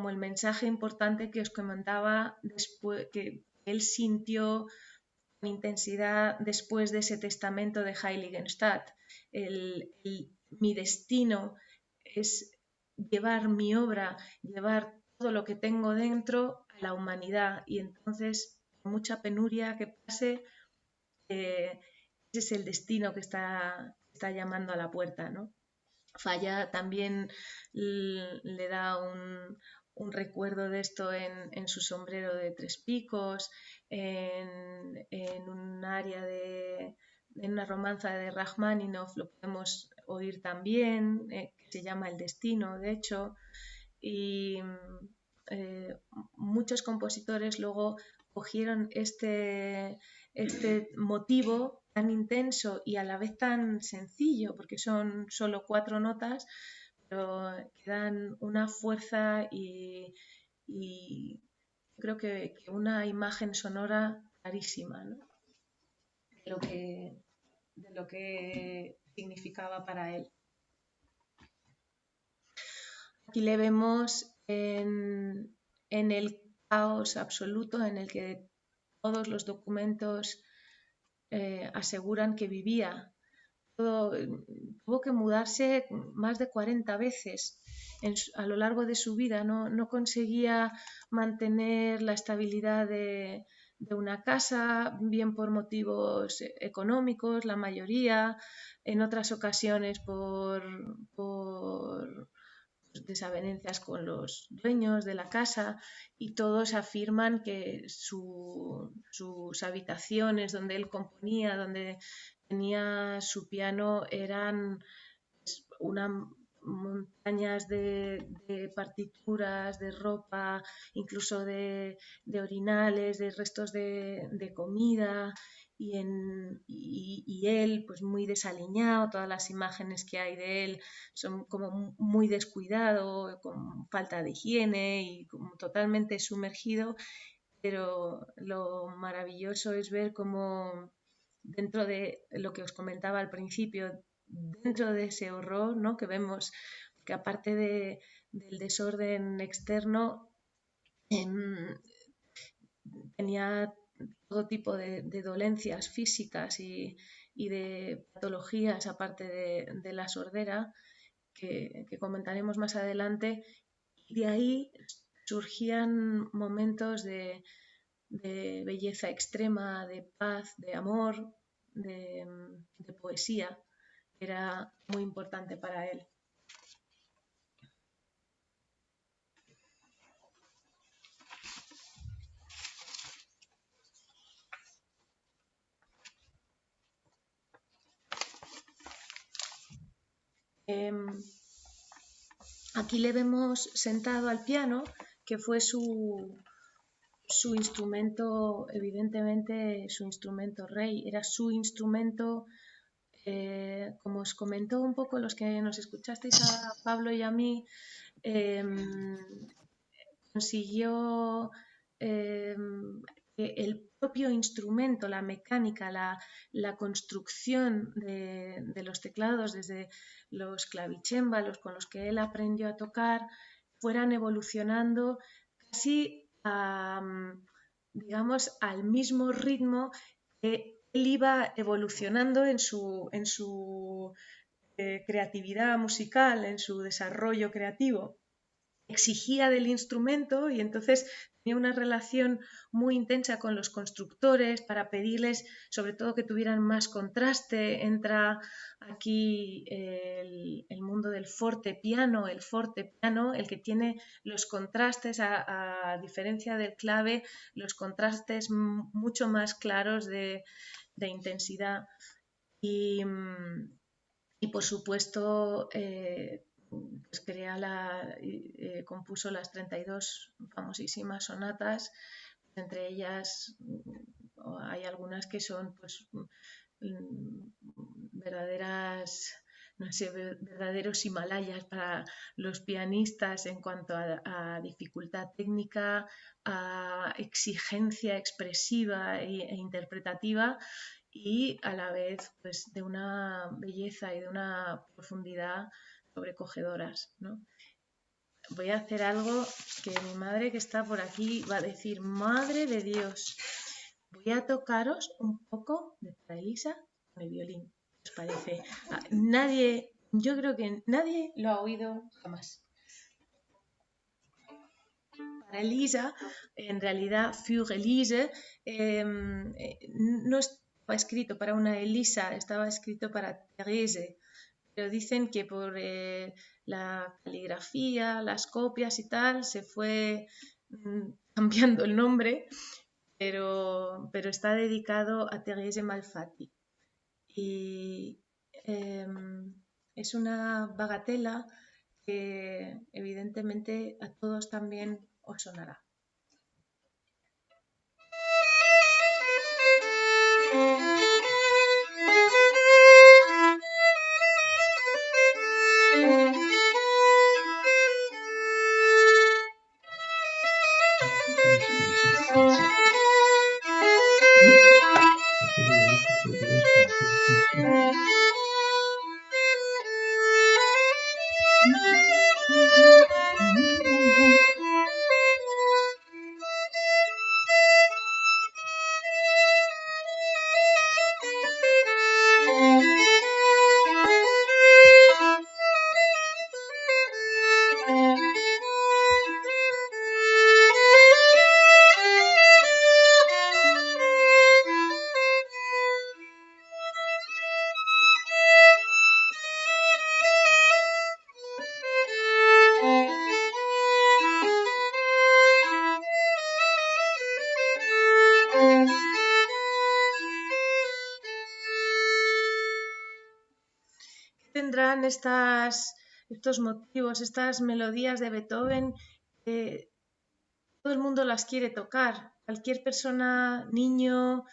el mensaje importante que os comentaba después, que él sintió con intensidad después de ese testamento de Heiligenstadt. Mi destino es llevar mi obra, llevar todo lo que tengo dentro a la humanidad, y entonces, por mucha penuria que pase, ese es el destino que está llamando a la puerta, ¿no? Falla también le da un recuerdo de esto en su sombrero de 3 picos, en un área en una romanza de Rachmaninoff lo podemos oír también, que se llama El destino, de hecho, y muchos compositores luego cogieron este motivo tan intenso y a la vez tan sencillo, porque son solo 4 notas, pero que dan una fuerza y creo que una imagen sonora clarísima, ¿no? de lo que significaba para él. Aquí le vemos en el caos absoluto en el que todos los documentos aseguran que vivía. Tuvo que mudarse más de 40 veces a lo largo de su vida. No conseguía mantener la estabilidad de una casa, bien por motivos económicos, la mayoría, en otras ocasiones por desavenencias con los dueños de la casa, y todos afirman que sus habitaciones donde él componía, donde tenía su piano, eran montañas de partituras, de ropa, incluso de orinales, de restos de comida. Y él, pues muy desaliñado, todas las imágenes que hay de él son como muy descuidado, con falta de higiene y como totalmente sumergido, pero lo maravilloso es ver cómo dentro de lo que os comentaba al principio, dentro de ese horror, ¿no?, que vemos, que aparte del desorden externo, tenía todo tipo de dolencias físicas y de patologías, aparte de la sordera, que comentaremos más adelante. Y de ahí surgían momentos de belleza extrema, de paz, de amor, de poesía, que era muy importante para él. Aquí le vemos sentado al piano, que fue su instrumento, evidentemente su instrumento rey, era su instrumento. Como os comentó un poco los que nos escuchasteis a Pablo y a mí, consiguió que el propio instrumento, la mecánica, la construcción de los teclados, desde los clavicémbalos con los que él aprendió a tocar, fueran evolucionando casi digamos, al mismo ritmo que él iba evolucionando en su creatividad musical, en su desarrollo creativo. Exigía del instrumento y entonces tenía una relación muy intensa con los constructores para pedirles sobre todo que tuvieran más contraste. Entra aquí el mundo del fortepiano, el que tiene los contrastes, a diferencia del clave, los contrastes mucho más claros de intensidad. Y por supuesto pues compuso las 32 famosísimas sonatas. Entre ellas hay algunas que son pues verdaderos Himalayas para los pianistas en cuanto a dificultad técnica, a exigencia expresiva e interpretativa, y a la vez pues de una belleza y de una profundidad sobrecogedoras, ¿no? Voy a hacer algo que mi madre, que está por aquí, va a decir: madre de Dios. Voy a tocaros un poco de Paralisa con el violín. ¿Qué os parece? Yo creo que nadie lo ha oído jamás. Paralisa, en realidad Für Elise, no estaba escrito para una Elisa, estaba escrito para Therese, pero dicen que por la caligrafía, las copias y tal, se fue cambiando el nombre, pero está dedicado a Thérèse Malfatti. Y es una bagatela que evidentemente a todos también os sonará. Tendrán estos motivos, estas melodías de Beethoven, todo el mundo las quiere tocar. Cualquier persona, niño,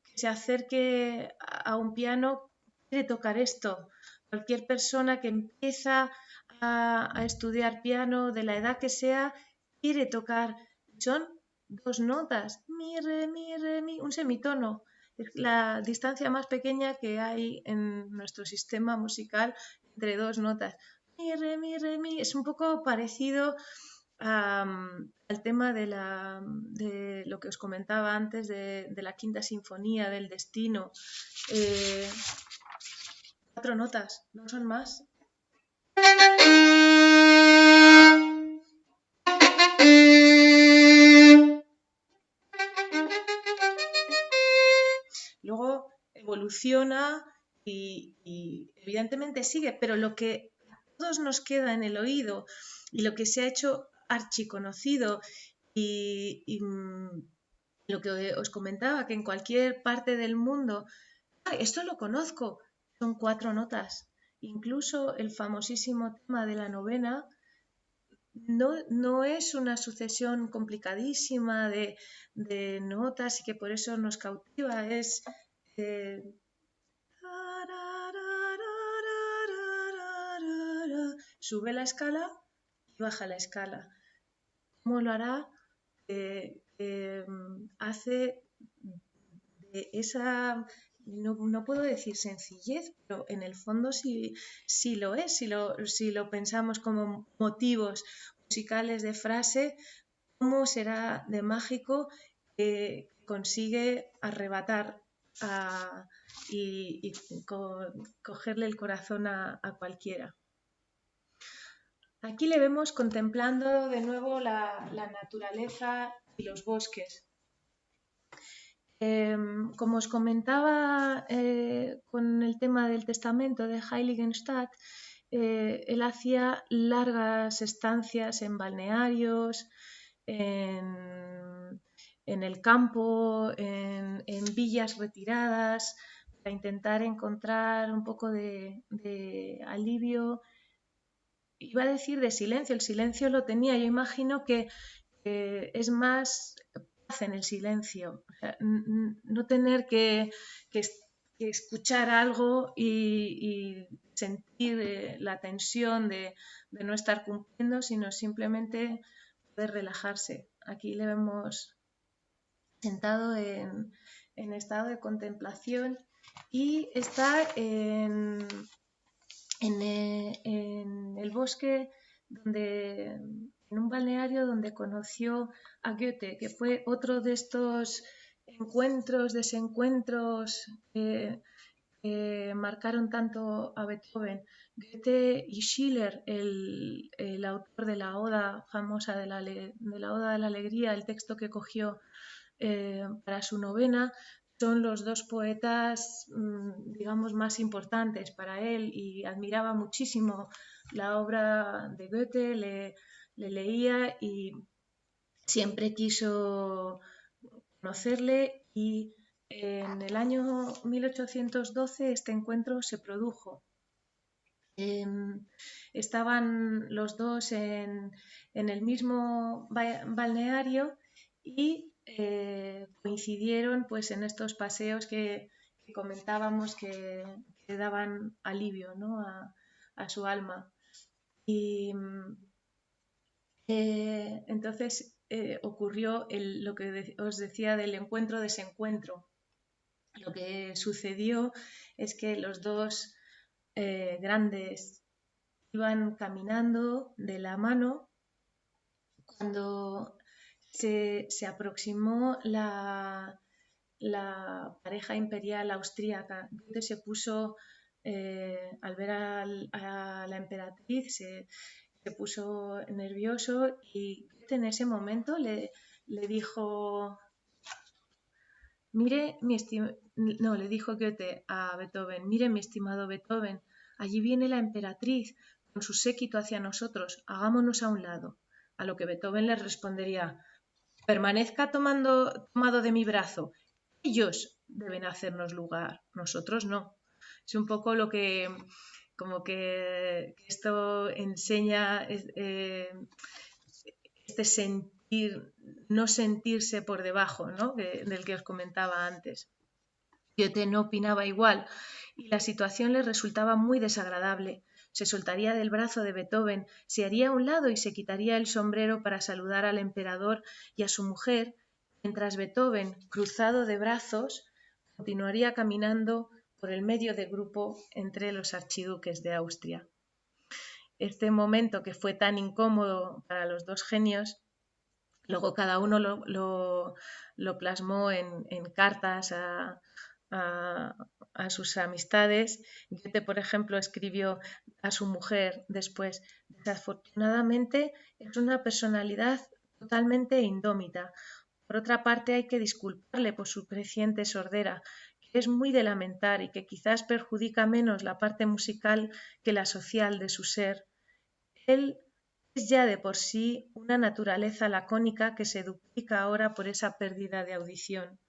que se acerque a un piano quiere tocar esto. Cualquier persona que empieza a estudiar piano, de la edad que sea, quiere tocar. Son dos notas, mi, re, mi, un semitono. Es la distancia más pequeña que hay en nuestro sistema musical entre dos notas. Mi, re, mi. Es un poco parecido al tema de lo que os comentaba antes de la quinta sinfonía, del destino. 4 notas, no son más. Luego evoluciona y evidentemente sigue, pero lo que a todos nos queda en el oído y lo que se ha hecho archiconocido y lo que os comentaba, que en cualquier parte del mundo, esto lo conozco, son 4 notas. Incluso el famosísimo tema de la novena no es una sucesión complicadísima de notas y que por eso nos cautiva, es sube la escala y baja la escala. ¿Cómo lo hará? Hace de esa, no puedo decir sencillez, pero en el fondo sí lo es, si lo pensamos como motivos musicales de frase, ¿cómo será de mágico que consigue arrebatar y cogerle el corazón a cualquiera? Aquí le vemos contemplando de nuevo la naturaleza y los bosques. Como os comentaba con el tema del testamento de Heiligenstadt, él hacía largas estancias en balnearios, en el campo, en villas retiradas, para intentar encontrar un poco de alivio. Iba a decir de silencio, el silencio lo tenía, yo imagino que es más paz en el silencio, o sea, no tener que escuchar algo y sentir la tensión de no estar cumpliendo, sino simplemente poder relajarse. Aquí le vemos sentado en estado de contemplación y está en el bosque, en un balneario donde conoció a Goethe, que fue otro de estos desencuentros que marcaron tanto a Beethoven. Goethe y Schiller, el autor de la oda famosa de la Oda de la Alegría, el texto que cogió para su novena, son los dos poetas, digamos, más importantes para él, y admiraba muchísimo la obra de Goethe, le leía y siempre quiso conocerle, y en el año 1812 este encuentro se produjo. Estaban los dos en el mismo balneario y coincidieron pues en estos paseos que comentábamos que daban alivio, ¿no?, a su alma. Y entonces ocurrió lo que os decía del encuentro-desencuentro. Lo que sucedió es que los dos grandes iban caminando de la mano cuando se aproximó la pareja imperial austríaca. Goethe se puso, al ver a la emperatriz, se puso nervioso, y Goethe en ese momento le dijo, le dijo Goethe a Beethoven, mire, mi estimado Beethoven, allí viene la emperatriz con su séquito hacia nosotros, hagámonos a un lado. A lo que Beethoven le respondería, permanezca tomado de mi brazo, ellos deben hacernos lugar, nosotros no. Es un poco lo que, como que esto enseña este sentir, no sentirse por debajo, ¿no?, del que os comentaba antes. Goethe no opinaba igual y la situación le resultaba muy desagradable. Se soltaría del brazo de Beethoven, se haría a un lado y se quitaría el sombrero para saludar al emperador y a su mujer, mientras Beethoven, cruzado de brazos, continuaría caminando por el medio del grupo entre los archiduques de Austria. Este momento, que fue tan incómodo para los dos genios, luego cada uno lo plasmó en cartas a sus amistades. Goethe, por ejemplo, escribió a su mujer después, desafortunadamente es una personalidad totalmente indómita. Por otra parte, hay que disculparle por su creciente sordera, que es muy de lamentar y que quizás perjudica menos la parte musical que la social de su ser. Él es ya de por sí una naturaleza lacónica que se duplica ahora por esa pérdida de audición.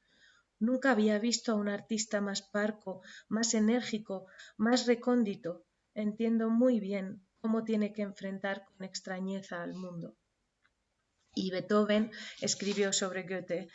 Nunca había visto a un artista más parco, más enérgico, más recóndito. Entiendo muy bien cómo tiene que enfrentar con extrañeza al mundo. Y Beethoven escribió sobre Goethe.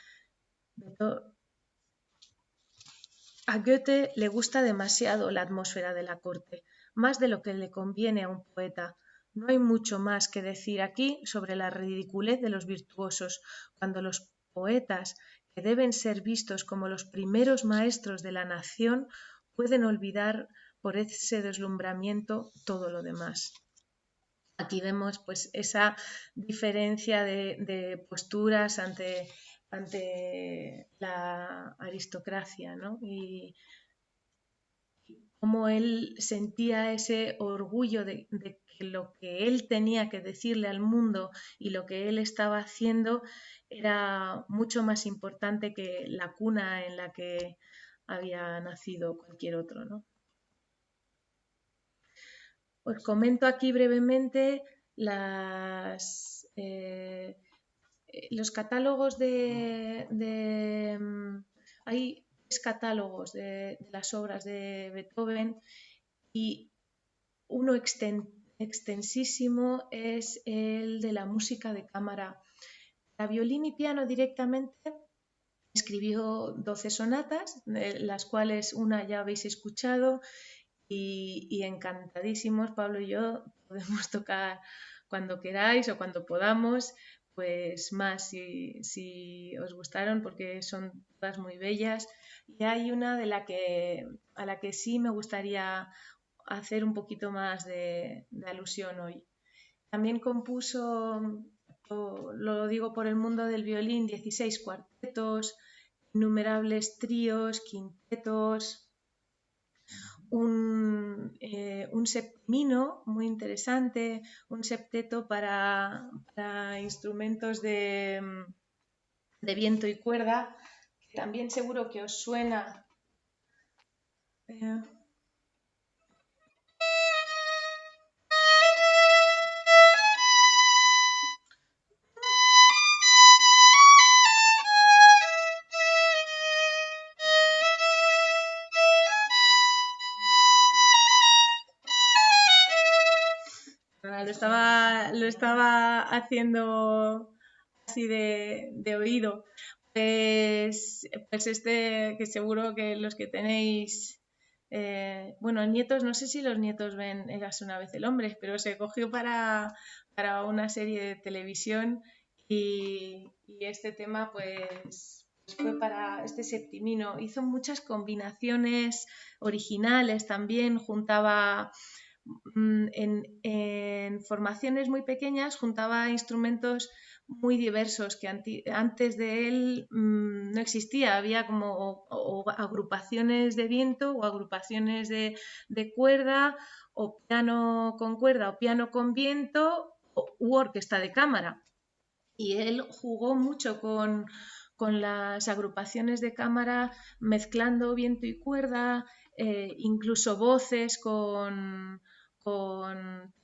A Goethe le gusta demasiado la atmósfera de la corte, más de lo que le conviene a un poeta. No hay mucho más que decir aquí sobre la ridiculez de los virtuosos, cuando los poetas, que deben ser vistos como los primeros maestros de la nación, pueden olvidar por ese deslumbramiento todo lo demás. Aquí vemos pues esa diferencia de posturas ante la aristocracia, ¿no? Y cómo él sentía ese orgullo de que lo que él tenía que decirle al mundo y lo que él estaba haciendo era mucho más importante que la cuna en la que había nacido cualquier otro, ¿no? Os comento aquí brevemente los catálogos hay 3 catálogos de las obras de Beethoven, y uno extensísimo es el de la música de cámara. Para violín y piano directamente escribió 12 sonatas, las cuales una ya habéis escuchado, y encantadísimos, Pablo y yo, podemos tocar cuando queráis o cuando podamos, pues más si os gustaron, porque son todas muy bellas. Y hay una a la que sí me gustaría hacer un poquito más de alusión hoy. También compuso, lo digo por el mundo del violín, 16 cuartetos, innumerables tríos, quintetos, un septimino muy interesante, un septeto para instrumentos de viento y cuerda, también seguro que os suena. Lo estaba haciendo así de oído. Pues este, que seguro que los que tenéis, bueno, nietos, no sé si los nietos ven Érase una vez el hombre, pero se cogió para una serie de televisión y este tema pues fue para este septimino. Hizo muchas combinaciones originales también, juntaba en formaciones muy pequeñas, juntaba instrumentos muy diversos que antes de él no existía, había como o agrupaciones de viento o agrupaciones de cuerda o piano con cuerda o piano con viento u orquesta de cámara. Y él jugó mucho con las agrupaciones de cámara, mezclando viento y cuerda, incluso voces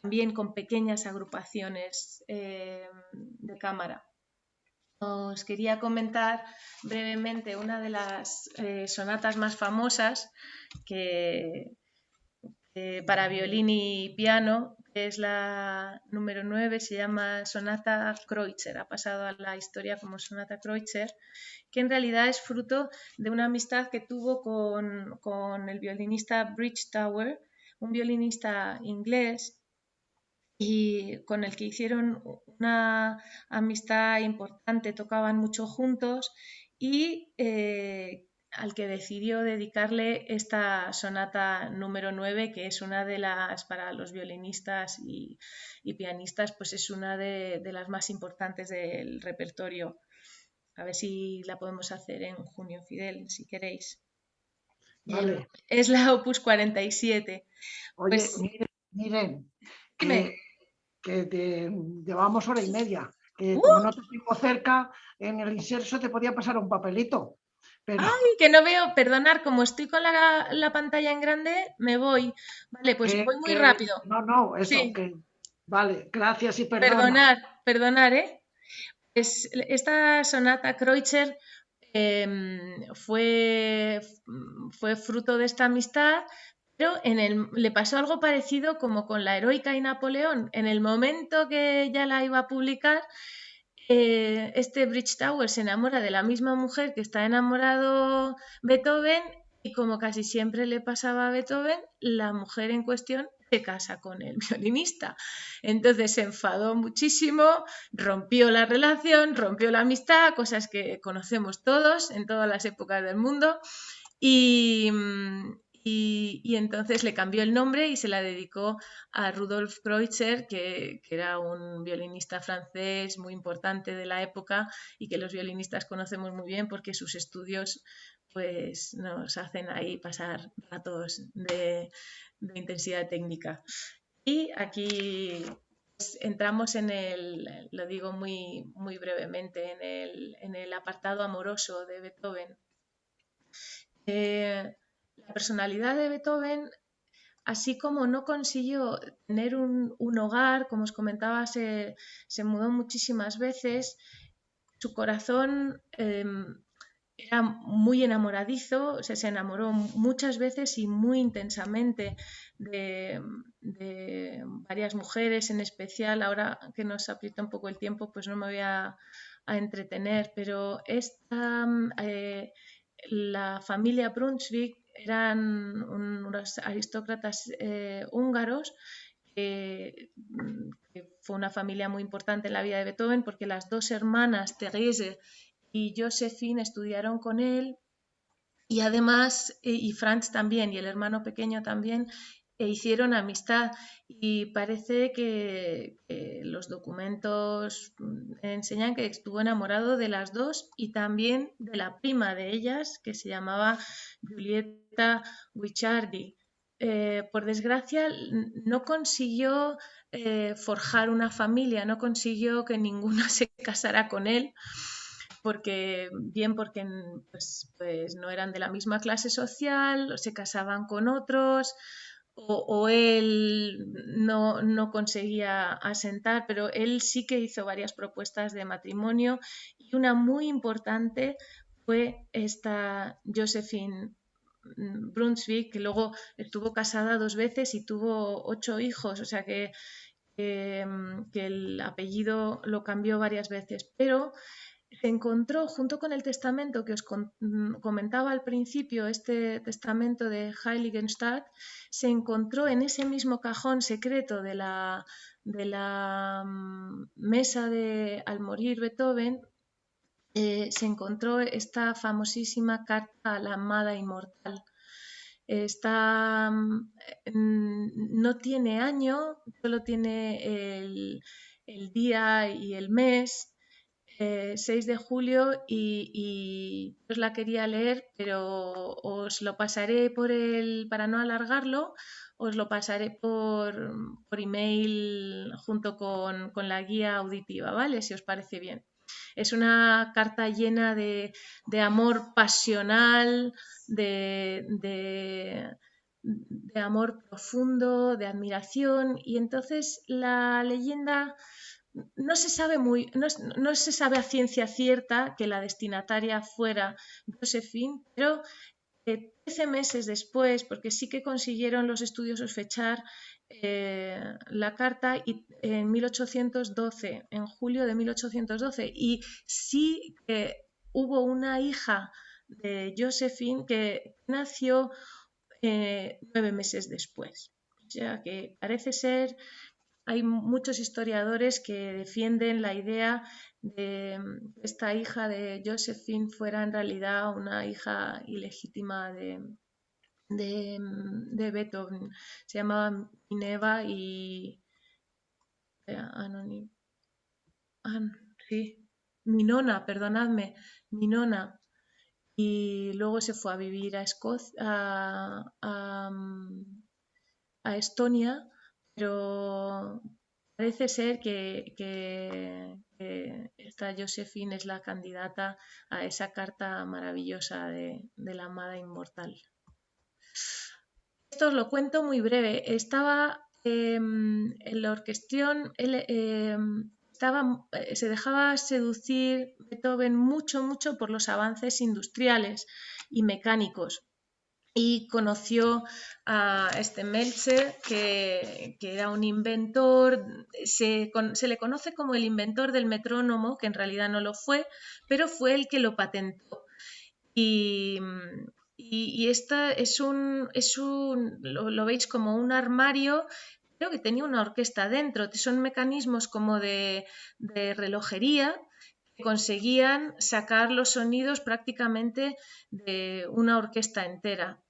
también con pequeñas agrupaciones de cámara. Os quería comentar brevemente una de las sonatas más famosas para violín y piano, que es la número 9, se llama Sonata Kreutzer, ha pasado a la historia como Sonata Kreutzer, que en realidad es fruto de una amistad que tuvo con el violinista Bridgetower, un violinista inglés, y con el que hicieron una amistad importante, tocaban mucho juntos y al que decidió dedicarle esta sonata número 9, que es una de las, para los violinistas y pianistas, pues es una de las más importantes del repertorio. A ver si la podemos hacer en junio, Fidel, si queréis. Vale. Es la Opus 47. Oye, Pues, miren, dime. que llevamos hora y media, que como no te tengo cerca, en el inserso te podía pasar un papelito. Pero... ¡Ay, que no veo! Perdonar, como estoy con la pantalla en grande, me voy. Vale, pues voy muy rápido. No, eso, sí. que... Vale, gracias y perdona. Perdonar, ¿eh? Pues esta sonata Kreutzer fue fruto de esta amistad, pero le pasó algo parecido como con la Heroica y Napoleón. En el momento que ya la iba a publicar, este Bridgetower se enamora de la misma mujer que está enamorado Beethoven y como casi siempre le pasaba a Beethoven, la mujer en cuestión se casa con el violinista. Entonces se enfadó muchísimo, rompió la relación, rompió la amistad, cosas que conocemos todos en todas las épocas del mundo y entonces le cambió el nombre y se la dedicó a Rudolf Kreutzer, que era un violinista francés muy importante de la época y que los violinistas conocemos muy bien porque sus estudios pues nos hacen ahí pasar ratos de intensidad técnica. Y aquí pues, entramos lo digo muy, muy brevemente, en el apartado amoroso de Beethoven. La personalidad de Beethoven, así como no consiguió tener un hogar, como os comentaba, se mudó muchísimas veces, su corazón era muy enamoradizo, o sea, se enamoró muchas veces y muy intensamente de varias mujeres, en especial, ahora que nos aprieta un poco el tiempo, pues no me voy a entretener, pero la familia Brunswick eran unos aristócratas húngaros que fue una familia muy importante en la vida de Beethoven porque las dos hermanas, Therese y Josephine, estudiaron con él y además, y Franz también, y el hermano pequeño también, hicieron amistad y parece que los documentos enseñan que estuvo enamorado de las dos y también de la prima de ellas, que se llamaba Giulietta Guicciardi. Por desgracia, no consiguió forjar una familia, no consiguió que ninguna se casara con él, porque pues no eran de la misma clase social, o se casaban con otros, o él no conseguía asentar, pero él sí que hizo varias propuestas de matrimonio y una muy importante fue esta Josephine Brunswick, que luego estuvo casada 2 veces y tuvo 8 hijos, o sea que el apellido lo cambió varias veces, pero se encontró junto con el testamento que os comentaba al principio, este testamento de Heiligenstadt, se encontró en ese mismo cajón secreto de la mesa al morir Beethoven, se encontró esta famosísima carta a la amada inmortal. No tiene año, solo tiene el día y el mes, 6 de julio, y os la quería leer, pero os lo pasaré para no alargarlo, os lo pasaré por email junto con la guía auditiva, ¿vale? Si os parece bien. Es una carta llena de amor pasional, de amor profundo, de admiración, y entonces la leyenda no se sabe a ciencia cierta que la destinataria fuera Josephine, pero 13 meses después, porque sí que consiguieron los estudiosos fechar la carta y en 1812, en julio de 1812, y sí que hubo una hija de Josephine que nació 9 meses después. O sea que parece ser, hay muchos historiadores que defienden la idea de que esta hija de Josephine fuera en realidad una hija ilegítima de Beethoven. Se llamaba Minerva y Minona, perdonadme, Minona. Y luego se fue a vivir a Escocia, a Estonia, pero parece ser que esta Josephine es la candidata a esa carta maravillosa de la amada inmortal. Esto os lo cuento muy breve. Estaba en la orquestación, se dejaba seducir Beethoven mucho por los avances industriales y mecánicos. Y conoció a este Meltzer, que era un inventor, se le conoce como el inventor del metrónomo, que en realidad no lo fue, pero fue el que lo patentó. Y esta lo veis como un armario, creo que tenía una orquesta dentro, son mecanismos como de relojería, que conseguían sacar los sonidos prácticamente de una orquesta entera.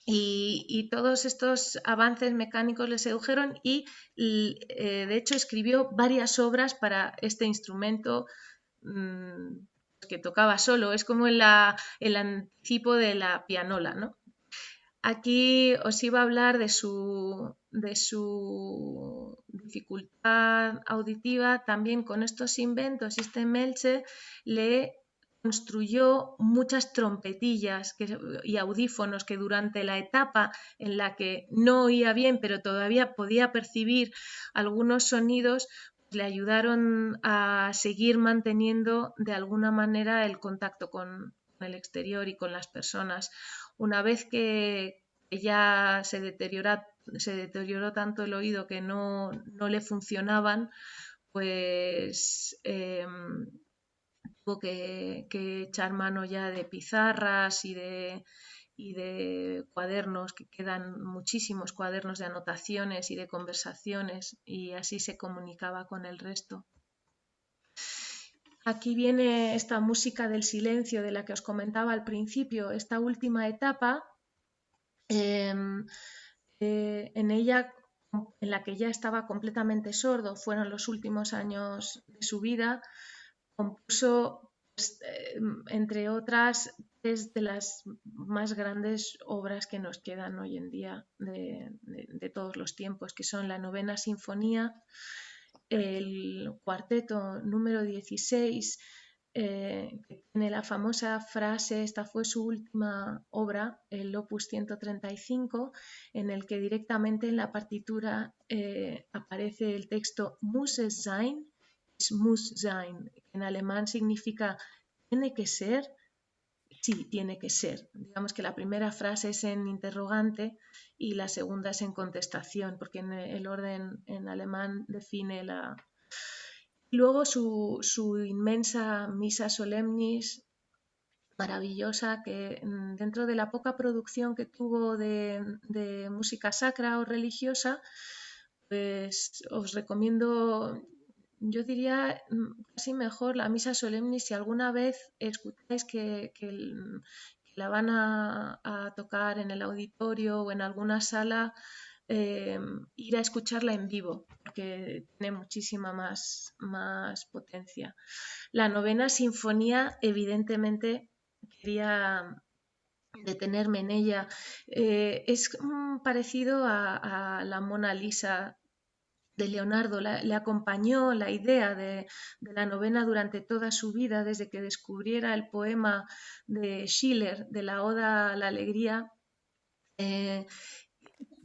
Y todos estos avances mecánicos le sedujeron y de hecho escribió varias obras para este instrumento que tocaba solo. Es como el anticipo de la pianola, ¿no? Aquí os iba a hablar de su dificultad auditiva. También con estos inventos, este Meltzer le construyó muchas trompetillas y audífonos que durante la etapa en la que no oía bien, pero todavía podía percibir algunos sonidos, le ayudaron a seguir manteniendo de alguna manera el contacto con el exterior y con las personas. Una vez que ya se deterioró tanto el oído que no le funcionaban, pues tuvo que echar mano ya de pizarras y de cuadernos, que quedan muchísimos cuadernos de anotaciones y de conversaciones, y así se comunicaba con el resto. Aquí viene esta música del silencio de la que os comentaba al principio, esta última etapa, en ella, en la que ya estaba completamente sordo, fueron los últimos años de su vida. Compuso, pues, entre otras, 3 de las más grandes obras que nos quedan hoy en día de todos los tiempos, que son la Novena Sinfonía, el Cuarteto número 16, que tiene la famosa frase, esta fue su última obra, el Opus 135, en el que directamente en la partitura aparece el texto Muss es sein, es muss sein, que en alemán significa tiene que ser, sí, tiene que ser. Digamos que la primera frase es en interrogante y la segunda es en contestación, porque en el orden en alemán define la... Luego su inmensa Missa Solemnis, maravillosa, que dentro de la poca producción que tuvo de música sacra o religiosa, pues os recomiendo, yo diría casi mejor la Missa Solemnis si alguna vez escucháis que la van a tocar en el auditorio o en alguna sala, ir a escucharla en vivo, porque tiene muchísima más potencia. La novena sinfonía, evidentemente, quería detenerme en ella. Es parecido a la Mona Lisa de Leonardo. Le acompañó la idea de la novena durante toda su vida, desde que descubriera el poema de Schiller, de la Oda a la Alegría.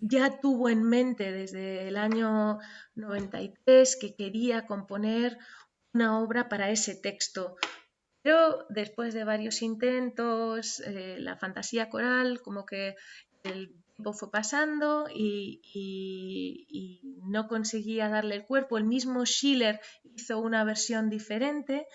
Ya tuvo en mente desde el año 93 que quería componer una obra para ese texto, pero después de varios intentos, la fantasía coral, como que el tiempo fue pasando y no conseguía darle el cuerpo. El mismo Schiller hizo una versión diferente,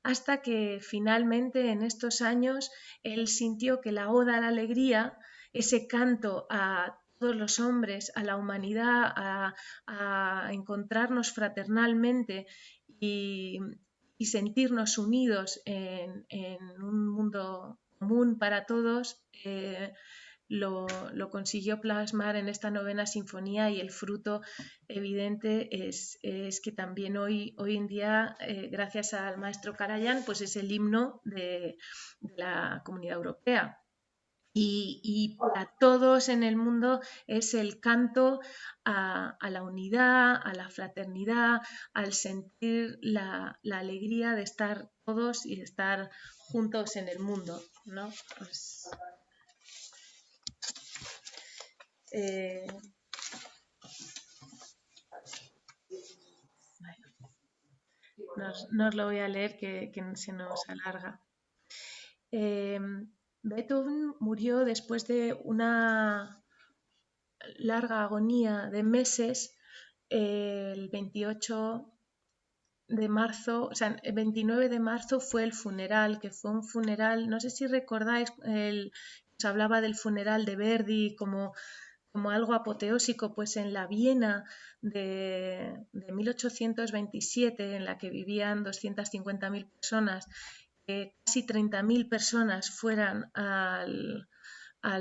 hasta que finalmente en estos años él sintió que la Oda a la Alegría, ese canto a todos los hombres, a la humanidad, a encontrarnos fraternalmente y sentirnos unidos en un mundo común para todos, lo consiguió plasmar en esta novena sinfonía, y el fruto evidente es que también hoy en día, gracias al maestro Karajan, pues es el himno de la Comunidad Europea. Y para todos en el mundo es el canto a la unidad, a la fraternidad, al sentir la alegría de estar todos y de estar juntos en el mundo, ¿no? Pues, no os lo voy a leer, que se nos alarga. Beethoven murió después de una larga agonía de meses, el 28 de marzo, o sea, el 29 de marzo fue el funeral, que fue un funeral, no sé si recordáis, os hablaba del funeral de Verdi como algo apoteósico, pues en la Viena de 1827, en la que vivían 250.000 personas, casi 30.000 personas fueran al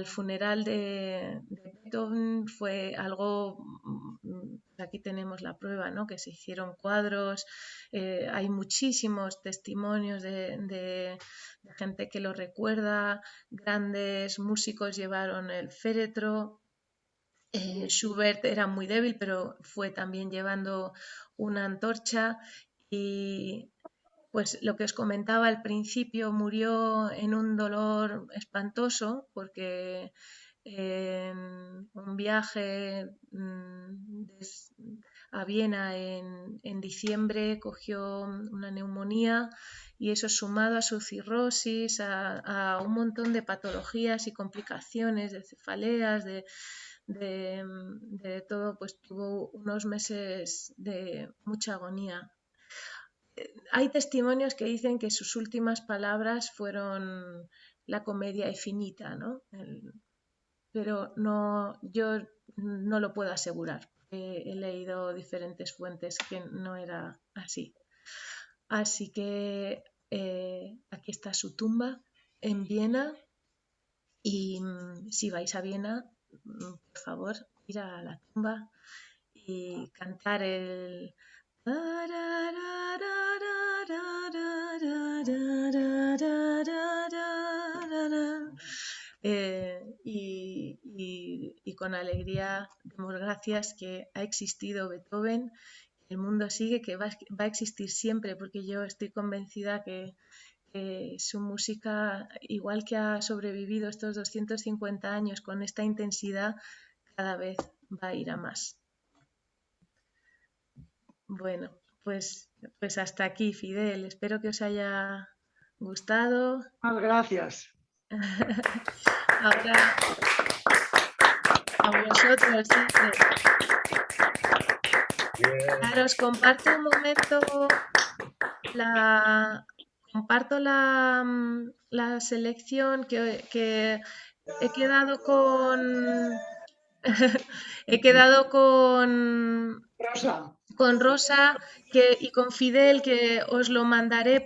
funeral de Beethoven, fue algo, aquí tenemos la prueba, ¿no? Que se hicieron cuadros, hay muchísimos testimonios de gente que lo recuerda, grandes músicos llevaron el féretro. Schubert era muy débil, pero fue también llevando una antorcha, y pues lo que os comentaba al principio, murió en un dolor espantoso porque en un viaje a Viena en diciembre cogió una neumonía, y eso, sumado a su cirrosis, a un montón de patologías y complicaciones, de cefaleas, de todo, pues tuvo unos meses de mucha agonía. Hay testimonios que dicen que sus últimas palabras fueron la comedia es finita, ¿no? Pero no, yo no lo puedo asegurar. He leído diferentes fuentes que no era así. Así que aquí está su tumba en Viena, y si vais a Viena, por favor, ir a la tumba y cantar el... y con alegría demos gracias que ha existido Beethoven, el mundo sigue, que va a existir siempre, porque yo estoy convencida que su música, igual que ha sobrevivido estos 250 años con esta intensidad, cada vez va a ir a más. Bueno, pues hasta aquí, Fidel. Espero que os haya gustado. Muchas gracias. Ahora a vosotros. Ahora os comparto un momento comparto la selección que he quedado con he quedado Rosa. con Rosa y con Fidel, que os lo mandaremos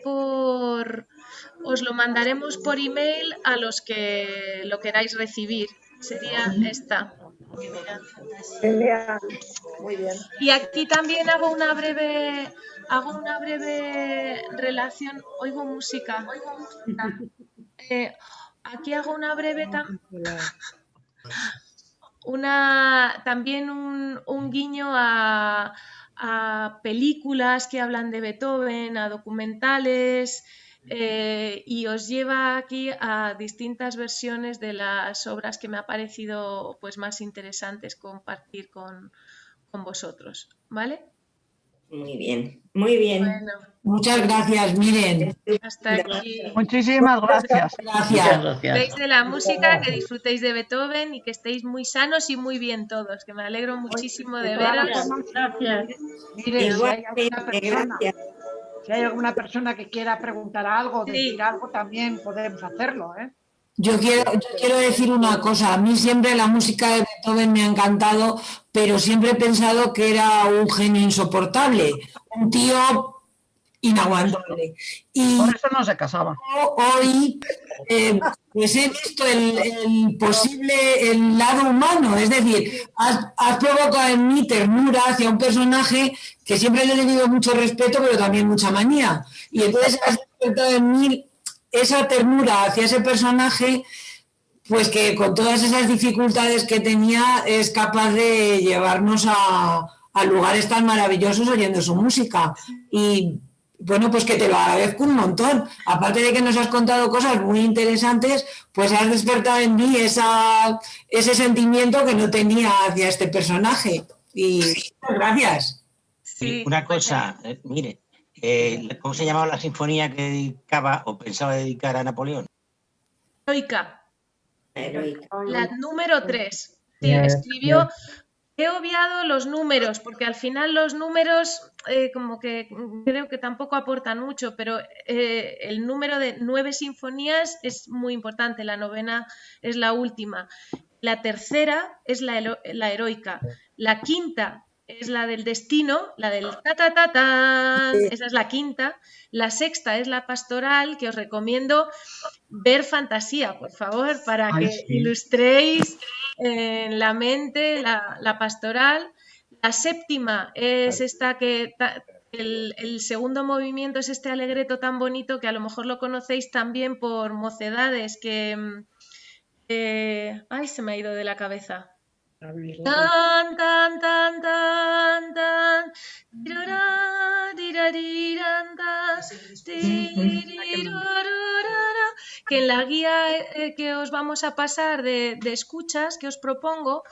por email a los que lo queráis recibir. Sería esta. Genial, muy bien. Y aquí también hago una breve relación. Oigo música. Aquí hago una breve también un guiño a películas que hablan de Beethoven, a documentales, y os lleva aquí a distintas versiones de las obras que me ha parecido pues más interesantes compartir con vosotros, ¿vale? Muy bien, muy bien. Bueno, Muchas gracias, Miren. hasta aquí. Muchísimas gracias. Gracias. Disfrutéis de la música, que disfrutéis de Beethoven y que estéis muy sanos y muy bien todos, que me alegro muchísimo de veros. Gracias. Mire, Igualmente, si hay alguna persona que quiera preguntar algo, Sí. decir algo, también podemos hacerlo, ¿eh? Yo quiero decir una cosa. A mí siempre la música de Beethoven me ha encantado, pero siempre he pensado que era un genio insoportable, un tío inaguantable. Y Por eso no se casaba. hoy pues he visto el lado humano, es decir, has provocado en mí ternura hacia un personaje que siempre le he tenido mucho respeto, pero también mucha manía. Y entonces has despertado en mí esa ternura hacia ese personaje, pues que con todas esas dificultades que tenía es capaz de llevarnos a lugares tan maravillosos oyendo su música. Y bueno, pues que te lo agradezco un montón. Aparte de que nos has contado cosas muy interesantes, pues has despertado en mí ese sentimiento que no tenía hacia este personaje. Y muchas gracias. Sí, Una cosa, mire, ¿cómo se llamaba la sinfonía que dedicaba o pensaba dedicar a Napoleón? Heroica, heroica. la número 3. Sí, escribió. He obviado los números, porque al final los números como que creo que tampoco aportan mucho, pero el número de 9 sinfonías es muy importante, la 9ª es la última, la 3ª es la heroica, la 5ª es la del destino, la del ta ta ta ta, esa es la 5ª, la 6ª es la pastoral, que os recomiendo ver Fantasía, por favor, para que ilustréis en la mente la pastoral. La 7ª es esta que el segundo movimiento es este alegreto tan bonito que a lo mejor lo conocéis también por Mocedades, que ay, se me ha ido de la cabeza. Tan, tan, tan, tan, tan, tirará, tirariran, tan, tirirororara. Que en la guía que os vamos a pasar de escuchas que os propongo,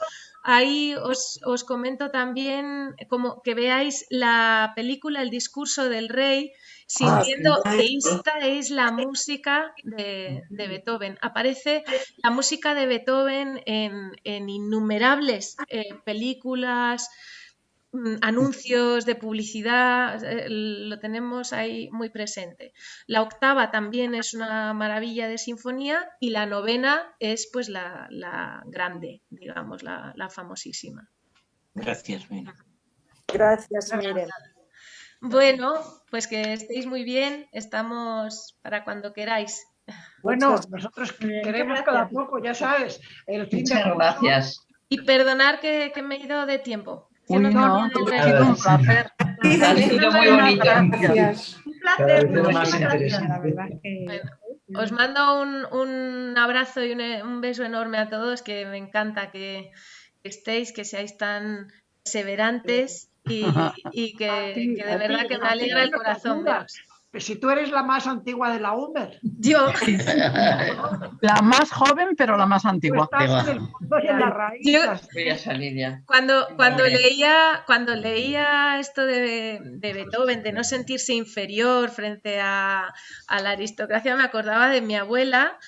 ahí os comento también como que veáis la película El discurso del rey, sintiendo que esta es la música de Beethoven. Aparece la música de Beethoven en innumerables películas, anuncios de publicidad, lo tenemos ahí muy presente. La 8ª también es una maravilla de sinfonía y la 9ª es pues la grande, digamos, la famosísima. Gracias, mira. Gracias, Miren. Bueno, pues que estéis muy bien, estamos para cuando queráis. Bueno, Muchas nosotros bien, queremos gracias. cada poco, ya sabes, el fin de Muchas curso. gracias. Y perdonar que me he ido de tiempo. Que Uy, no no, tenía ha el sido un reloj. placer. Ha sido muy bonito. Gracias. Un placer, muchísimas La gracias. verdad que... Bueno, os mando un abrazo y un beso enorme a todos, que me encanta que estéis, que seáis tan perseverantes y que de verdad que me alegra el corazón veros. Si tú eres la más antigua de la UMER. Yo. La más joven, pero la más antigua. Cuando leía esto de Beethoven, de no sentirse inferior frente a la aristocracia, me acordaba de mi abuela.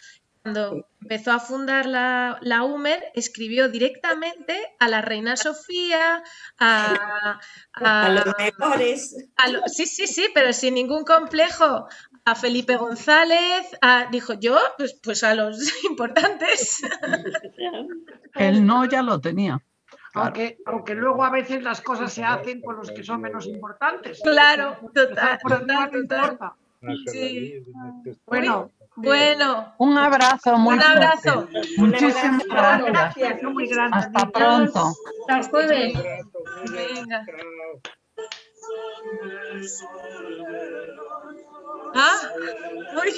Cuando empezó a fundar la UMER, escribió directamente a la reina Sofía, a los mejores. Sí, pero sin ningún complejo. A Felipe González, dijo yo, pues a los importantes. El no ya lo tenía. Claro. Aunque luego a veces las cosas se hacen con los que son menos importantes. Claro, total. Sí. Bueno. Un abrazo muy Un abrazo. Muchísimas gracias. Muy grande. Hasta pronto. Hasta el jueves. Venga. Uy.